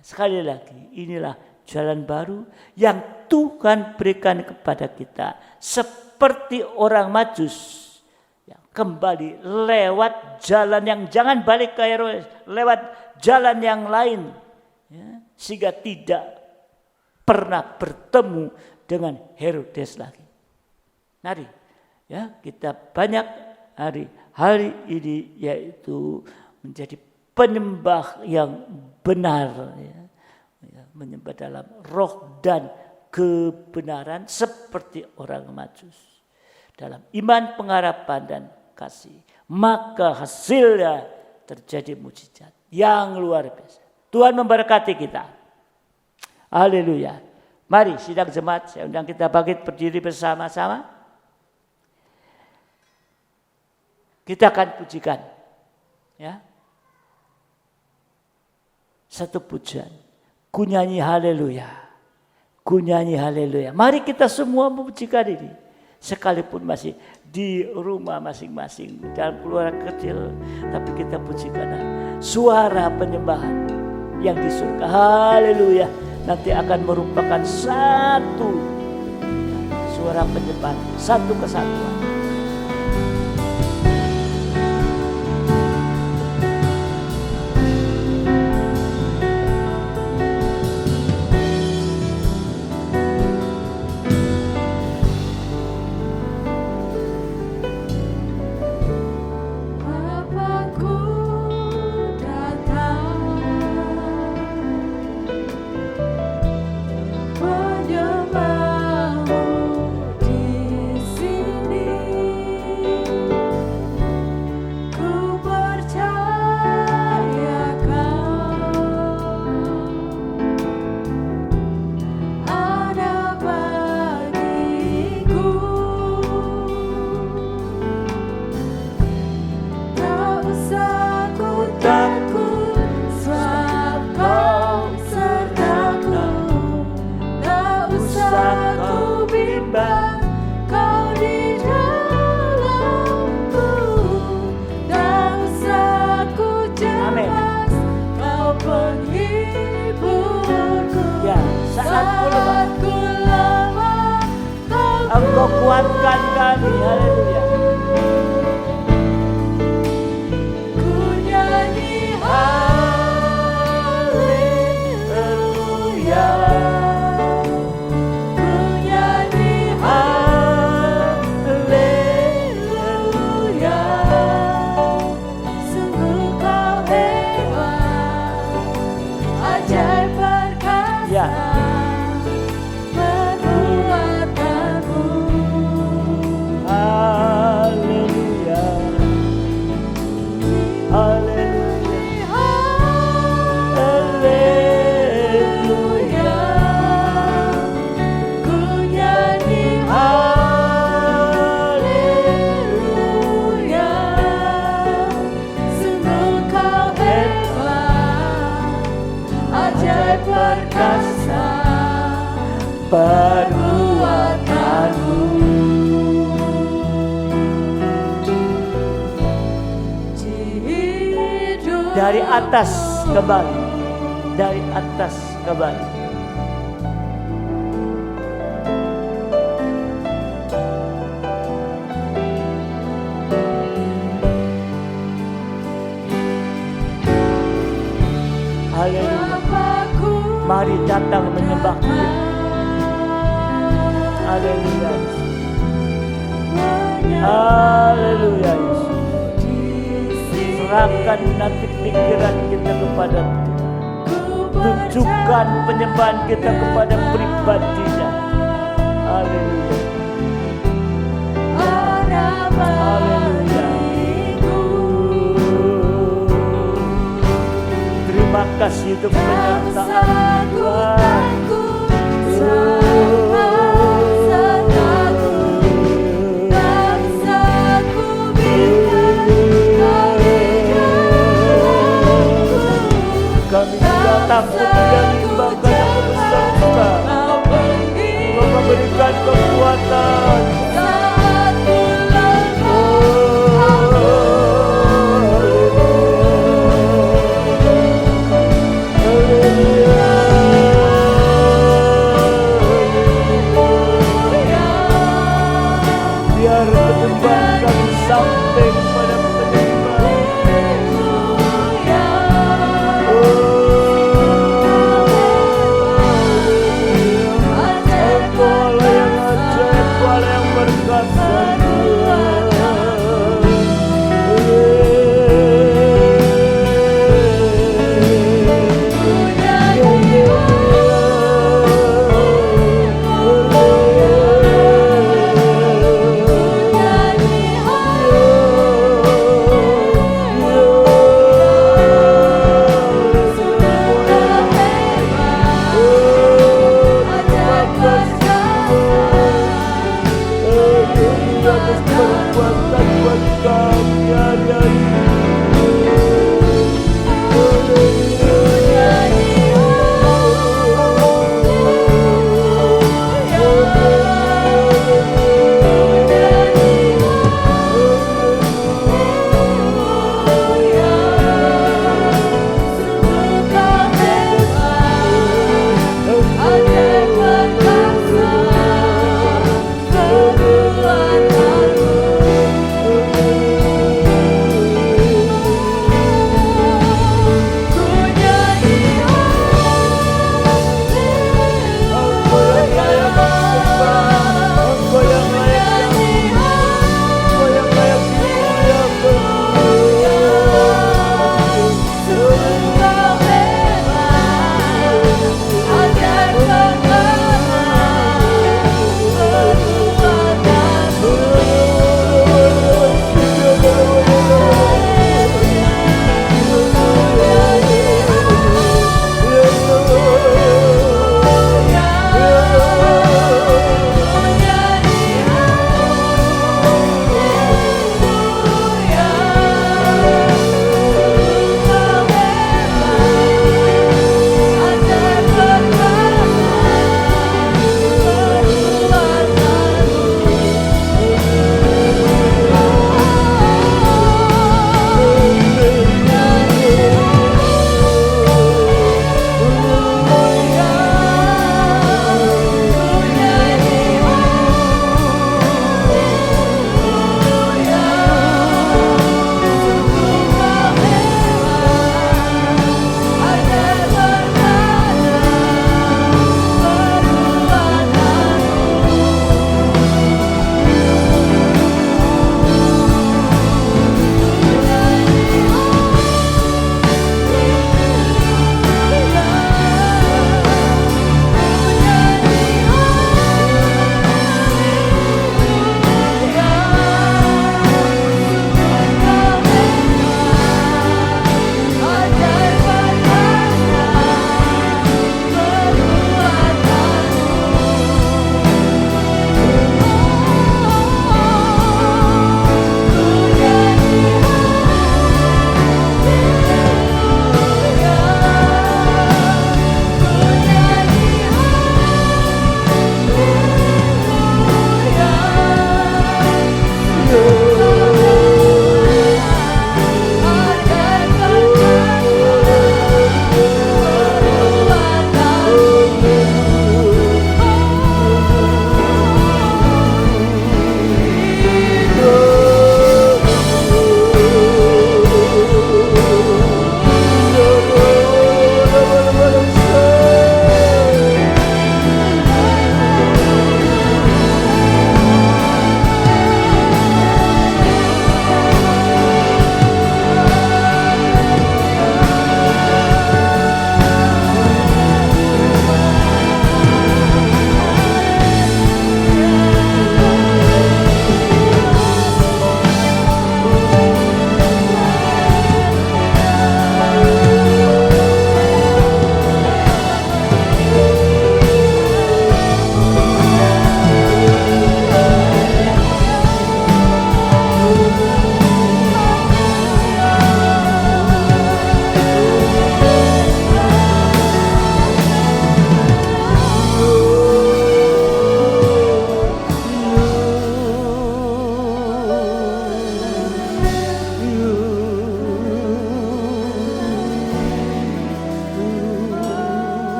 Sekali lagi, inilah jalan baru yang Tuhan berikan kepada kita. Seperti orang Majus. Kembali lewat jalan yang jangan balik ke Herodes, lewat jalan yang lain, ya, sehingga tidak pernah bertemu dengan Herodes lagi. Mari, ya kita banyak hari ini yaitu menjadi penyembah yang benar, ya, menyembah dalam roh dan kebenaran seperti orang Majus, dalam iman, pengharapan dan kasih, maka hasilnya terjadi mujizat yang luar biasa. Tuhan memberkati kita. Haleluya. Mari sidang jemaat, saya undang kita bangkit berdiri bersama-sama. Kita akan pujikan, ya, satu pujian. Ku nyanyi haleluya, ku nyanyi haleluya. Mari kita semua memujikan ini. Sekalipun masih di rumah masing-masing, dalam keluarga kecil, tapi kita pujikan suara penyembahan yang di surga. Haleluya. Nanti akan merupakan satu suara penyembahan, satu kesatuan. Engkau kuatkan kami, haleluya. Ku nyanyi haleluya, ku nyanyi haleluya. Sungguh kau hebat, ajaib perkasa. Ya. Perbuatanmu dari atas kembali, dari atas kembali. Haleluya. Mari datang menyembah Dia. Haleluya. Haleluya. Serahkan nanti pikiran kita kepada Dia. Tunjukkan penyembahan kita kepada pribadinya. Haleluya. Haleluya. Terima kasih untuk penyertaan Tuhan.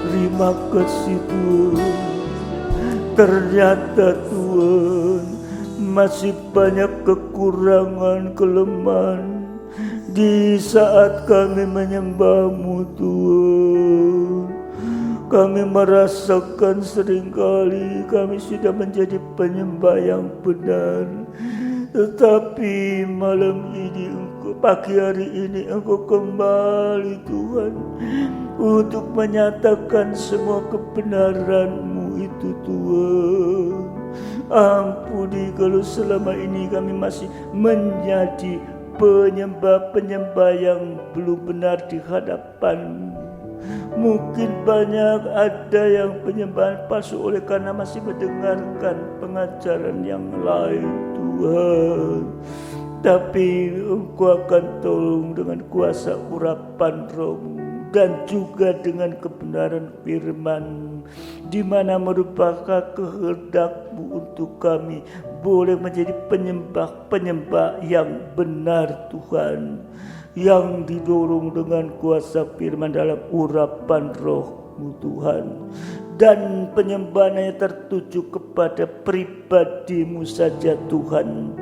Terima kasih Tuhan. Ternyata Tuhan masih banyak kekurangan, kelemahan di saat kami menyembah-Mu Tuhan. Kami merasakan seringkali kami sudah menjadi penyembah yang benar, tetapi malam ini pagi hari ini Engkau kembali Tuhan untuk menyatakan semua kebenaran-Mu itu Tuhan. Ampuni kalau selama ini kami masih menjadi penyembah-penyembah yang belum benar di hadapan-Mu. Mungkin banyak ada yang penyembahan palsu oleh karena masih mendengarkan pengajaran yang lain Tuhan. Tapi Engkau akan tolong dengan kuasa urapan Roh-Mu dan juga dengan kebenaran firman, di mana merupakan kehendak-Mu untuk kami boleh menjadi penyembah-penyembah yang benar Tuhan, yang didorong dengan kuasa firman dalam urapan Roh-Mu Tuhan, dan penyembahannya tertuju kepada pribadi-Mu saja Tuhan.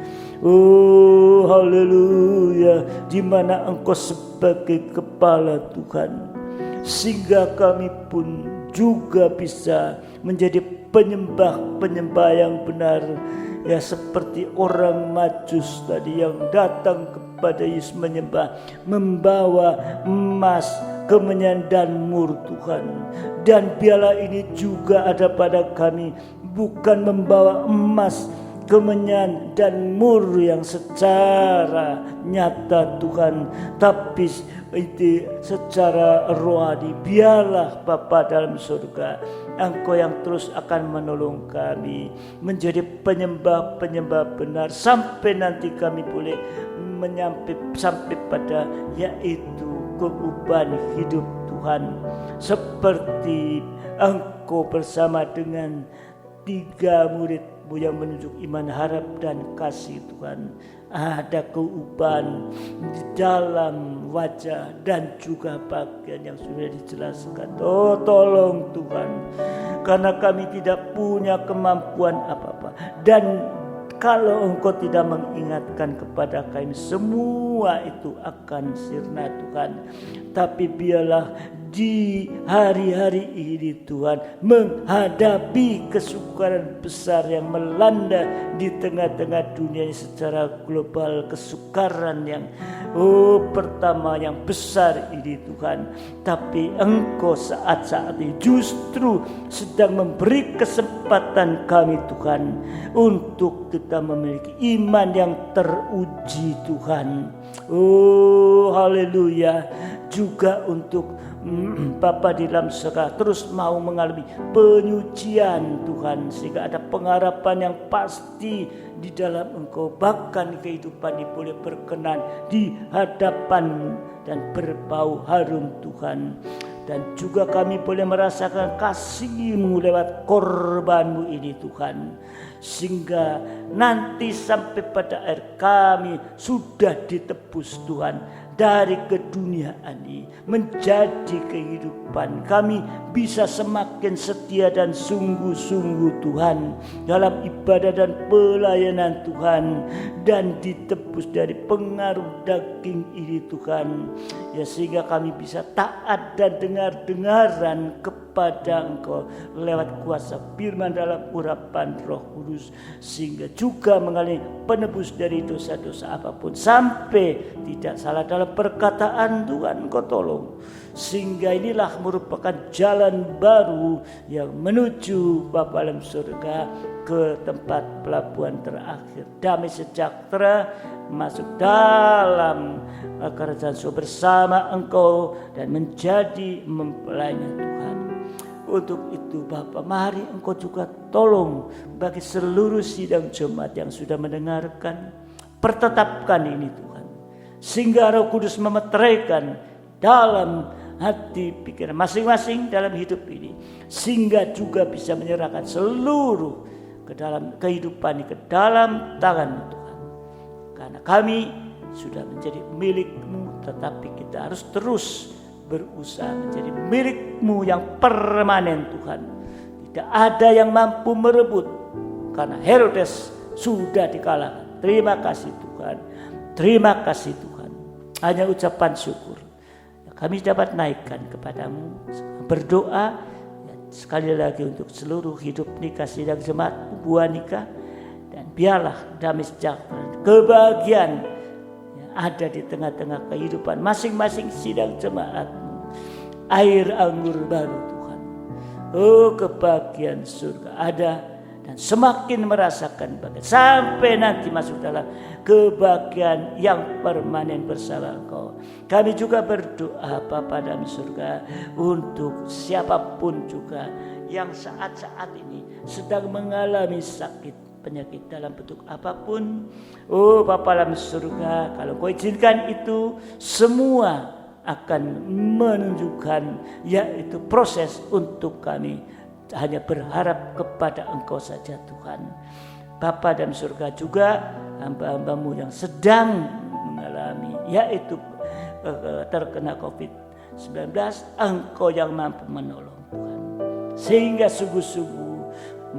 Oh haleluya, di mana Engkau sebagai kepala Tuhan, sehingga kami pun juga bisa menjadi penyembah-penyembah yang benar, ya seperti orang Majus tadi yang datang kepada Yesus menyembah, membawa emas, kemenyan dan mur Tuhan. Dan biarlah ini juga ada pada kami, bukan membawa emas, kemenyan dan mur yang secara nyata Tuhan, tapi itu secara rohani. Biarlah Bapa dalam surga, Engkau yang terus akan menolong kami menjadi penyembah-penyembah benar, sampai nanti kami boleh sampai pada yaitu keubahan hidup Tuhan, seperti Engkau bersama dengan 3 murid-Mu yang menunjuk iman, harap dan kasih Tuhan. Ada keubahan di dalam wajah dan juga bagian yang sudah dijelaskan. Oh tolong Tuhan, karena kami tidak punya kemampuan apa-apa, dan kalau Engkau tidak mengingatkan kepada kami, semua itu akan sirna Tuhan. Tapi biarlah di hari-hari ini Tuhan, menghadapi kesukaran besar yang melanda di tengah-tengah dunia ini secara global, kesukaran yang pertama yang besar ini Tuhan. Tapi Engkau saat-saat ini justru sedang memberi kesempatan kami Tuhan untuk kita memiliki iman yang teruji Tuhan. Oh haleluya, juga untuk Bapa di dalam surga terus mau mengalami penyucian Tuhan, sehingga ada pengharapan yang pasti di dalam Engkau, bahkan kehidupan ini boleh berkenan di hadapan dan berbau harum Tuhan. Dan juga kami boleh merasakan kasih-Mu lewat korban-Mu ini Tuhan, sehingga nanti sampai pada akhir kami sudah ditebus Tuhan dari keduniaan ini menjadi kehidupan. Kami bisa semakin setia dan sungguh-sungguh Tuhan dalam ibadah dan pelayanan Tuhan, dan ditebus dari pengaruh daging ini Tuhan, ya sehingga kami bisa taat dan dengar-dengaran kepada Engkau lewat kuasa firman dalam urapan Roh Kudus, sehingga juga mengalami penebus dari dosa-dosa apapun, sampai tidak salah dalam perkataan Tuhan. Engkau tolong, sehingga inilah merupakan jalan baru yang menuju Bapa dalam surga, ke tempat pelabuhan terakhir, damai sejahtera, masuk dalam kerajaan surga bersama Engkau dan menjadi mempelainya Tuhan. Untuk itu Bapa, mari Engkau juga tolong bagi seluruh sidang jemaat yang sudah mendengarkan, pertetapkan ini Tuhan, sehingga Roh Kudus memeteraikan dalam hati pikiran masing-masing dalam hidup ini, sehingga juga bisa menyerahkan seluruh ke dalam kehidupan ini ke dalam tangan Tuhan. Karena kami sudah menjadi milik-Mu, tetapi kita harus terus berusaha menjadi milik-Mu yang permanen Tuhan. Tidak ada yang mampu merebut karena Herodes sudah dikalahkan. Terima kasih Tuhan. Terima kasih Tuhan. Hanya ucapan syukur kami dapat naikkan kepadamu, berdoa sekali lagi untuk seluruh hidup nikah sidang jemaat buah nikah, dan biarlah damai sejahtera kebahagiaan yang ada di tengah-tengah kehidupan masing-masing sidang jemaatmu. Air anggur baru Tuhan, oh kebahagiaan surga ada, dan semakin merasakan bahagia sampai nanti masuk dalam kebahagiaan yang permanen bersama Engkau. Kami juga berdoa Bapa dalam surga untuk siapapun juga yang saat-saat ini sedang mengalami sakit penyakit dalam bentuk apapun. Oh Bapa dalam surga, kalau Kau izinkan itu semua akan menunjukkan yaitu proses untuk kami hanya berharap kepada Engkau saja Tuhan. Bapa dalam surga juga hamba-Hambamu yang sedang mengalami yaitu terkena COVID-19, Engkau yang mampu menolong Tuhan. Sehingga sungguh-sungguh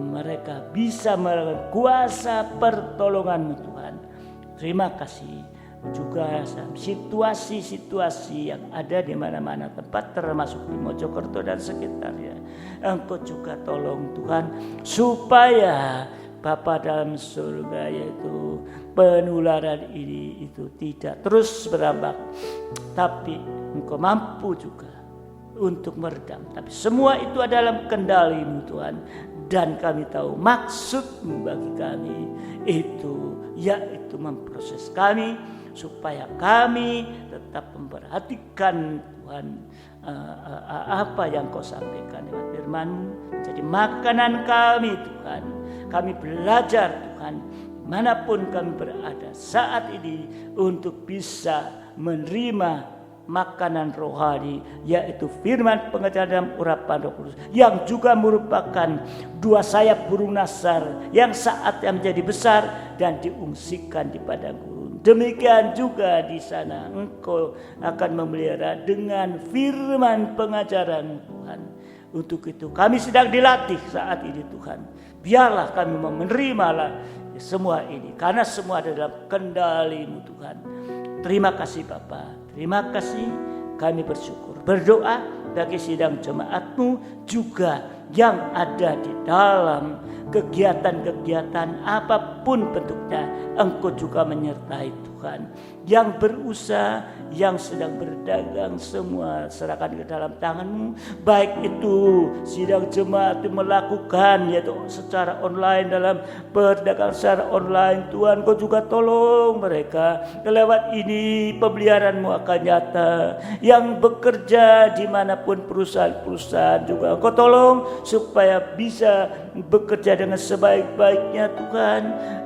mereka bisa merasakan kuasa pertolongan-Mu Tuhan. Terima kasih juga situasi-situasi yang ada di mana-mana tempat termasuk di Mojokerto dan sekitarnya. Engkau juga tolong Tuhan supaya Bapa dalam surga yaitu penularan ini itu tidak terus berambak, tapi Engkau mampu juga untuk meredam. Tapi semua itu adalah kendali-Mu Tuhan, dan kami tahu maksud-Mu bagi kami itu yaitu memproses kami supaya kami tetap memperhatikan Tuhan apa yang Kau sampaikan lewat firman-Mu jadi makanan kami Tuhan. Kami belajar Tuhan manapun kami berada saat ini untuk bisa menerima makanan rohani yaitu firman pengajaran dalam urapan Roh Kudus yang juga merupakan dua sayap burung nasar yang saatnya menjadi besar dan diungsikan di padang gurun. Demikian juga di sana Engkau akan memelihara dengan firman pengajaran Tuhan. Untuk itu kami sedang dilatih saat ini Tuhan. Biarlah kami menerimalah semua ini karena semua ada dalam kendali-Mu Tuhan. Terima kasih Bapa. Terima kasih, kami bersyukur. Berdoa bagi sidang jemaat-Mu juga yang ada di dalam kegiatan-kegiatan apapun bentuknya. Engkau juga menyertai Tuhan. Yang berusaha, yang sedang berdagang, semua serahkan ke dalam tangan-Mu. Baik itu sidang jemaat itu melakukan yaitu secara online dalam perdagangan secara online. Tuhan Kau juga tolong mereka. Lewat ini pemeliharaan-Mu akan nyata. Yang bekerja dimanapun perusahaan-perusahaan juga Kau tolong supaya bisa bekerja dengan sebaik-baiknya Tuhan.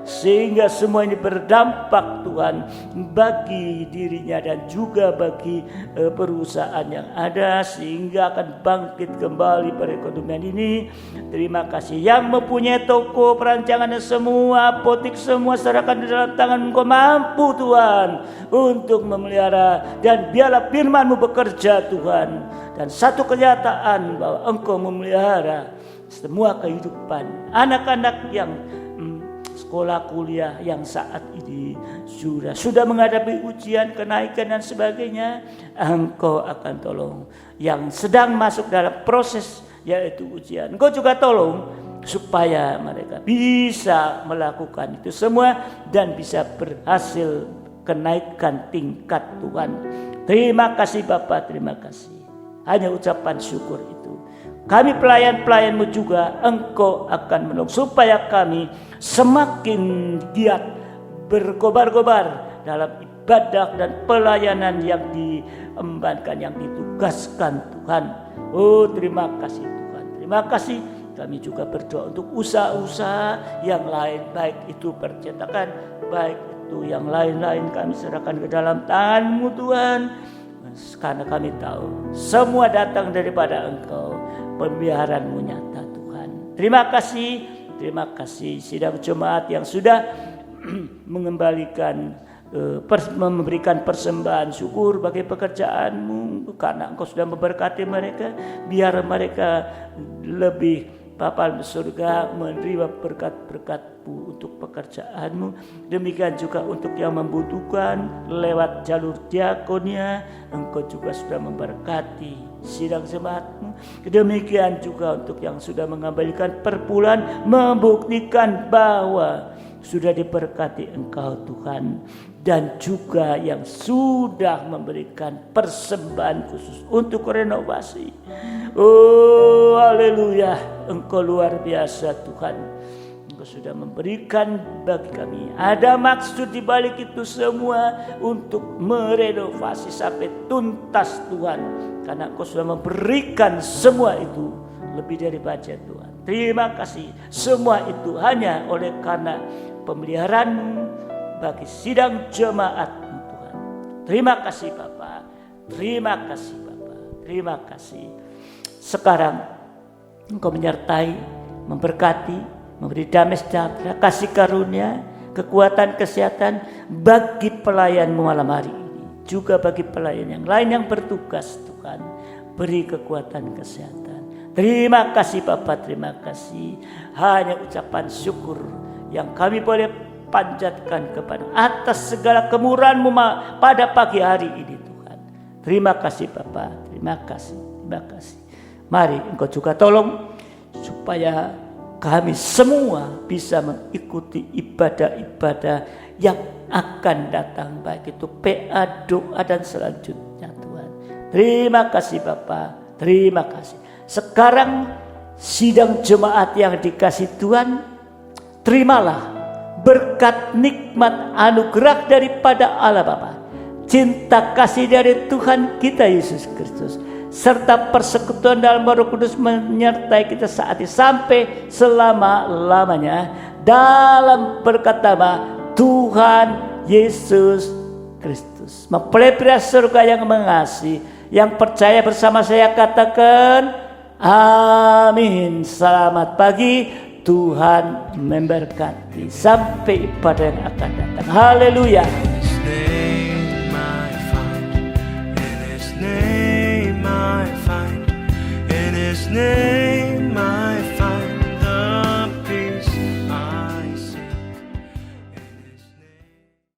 Sehingga semua ini berdampak Tuhan bagi dirinya dan juga bagi perusahaan yang ada sehingga akan bangkit kembali perekonomian ini. Terima kasih yang mempunyai toko perancangan dan semua apotek semua serahkan di dalam tangan Engkau mampu Tuhan untuk memelihara dan biarlah firman-Mu bekerja Tuhan dan satu kenyataan bahwa Engkau memelihara semua kehidupan anak-anak yang sekolah kuliah yang saat ini sudah menghadapi ujian, kenaikan dan sebagainya. Engkau akan tolong yang sedang masuk dalam proses yaitu ujian. Engkau juga tolong supaya mereka bisa melakukan itu semua dan bisa berhasil kenaikan tingkat Tuhan. Terima kasih Bapa, terima kasih. Hanya ucapan syukur itu. Kami pelayan-pelayan-Mu juga Engkau akan menolong supaya kami semakin giat berkobar-kobar dalam ibadah dan pelayanan yang diembankan, yang ditugaskan Tuhan. Oh terima kasih Tuhan. Terima kasih. Kami juga berdoa untuk usaha-usaha yang lain, baik itu percetakan, baik itu yang lain-lain kami serahkan ke dalam tangan-Mu Tuhan. Karena kami tahu semua datang daripada Engkau, pemeliharaan-Mu nyata Tuhan. Terima kasih sidang jemaat yang sudah memberikan persembahan syukur bagi pekerjaan-Mu, karena Engkau sudah memberkati mereka. Biar mereka lebih Bapa di surga menerima berkat-berkat-Mu untuk pekerjaan-Mu. Demikian juga untuk yang membutuhkan lewat jalur diakonia, Engkau juga sudah memberkati sidang jemaat-Mu. Demikian juga untuk yang sudah mengembalikan perpuluhan, membuktikan bahwa sudah diberkati Engkau Tuhan. Dan juga yang sudah memberikan persembahan khusus untuk renovasi. Oh haleluya, Engkau luar biasa Tuhan. Engkau sudah memberikan bagi kami. Ada maksud di balik itu semua untuk merenovasi sampai tuntas Tuhan. Karena Engkau sudah memberikan semua itu lebih dari budget Tuhan. Terima kasih. Semua itu hanya oleh karena pemeliharaan bagi sidang jemaat-Mu Tuhan. Terima kasih Bapa. Terima kasih Bapa. Terima kasih. Sekarang Engkau menyertai, memberkati, memberi damai sejahtera, kasih karunia, kekuatan, kesehatan bagi pelayan-Mu malam hari ini. Juga bagi pelayan yang lain yang bertugas Tuhan. Beri kekuatan, kesehatan. Terima kasih Bapa, terima kasih. Hanya ucapan syukur yang kami boleh panjatkan kepada atas segala kemurahan-Mu pada pagi hari ini Tuhan. Terima kasih Bapa, terima kasih, terima kasih. Mari Engkau juga tolong supaya kami semua bisa mengikuti ibadah-ibadah yang akan datang, baik itu PA, doa dan selanjutnya Tuhan. Terima kasih Bapa, terima kasih. Sekarang sidang jemaat yang dikasih Tuhan, terimalah berkat nikmat anugerah daripada Allah Bapa, cinta kasih dari Tuhan kita Yesus Kristus, serta persekutuan dalam Roh Kudus menyertai kita saat ini sampai selama-lamanya, dalam berkat nama Tuhan Yesus Kristus. Mempelai surga yang mengasihi, yang percaya bersama saya katakan amin. Selamat pagi. Tuhan memberkati sampai ibadah yang akan datang. Haleluya.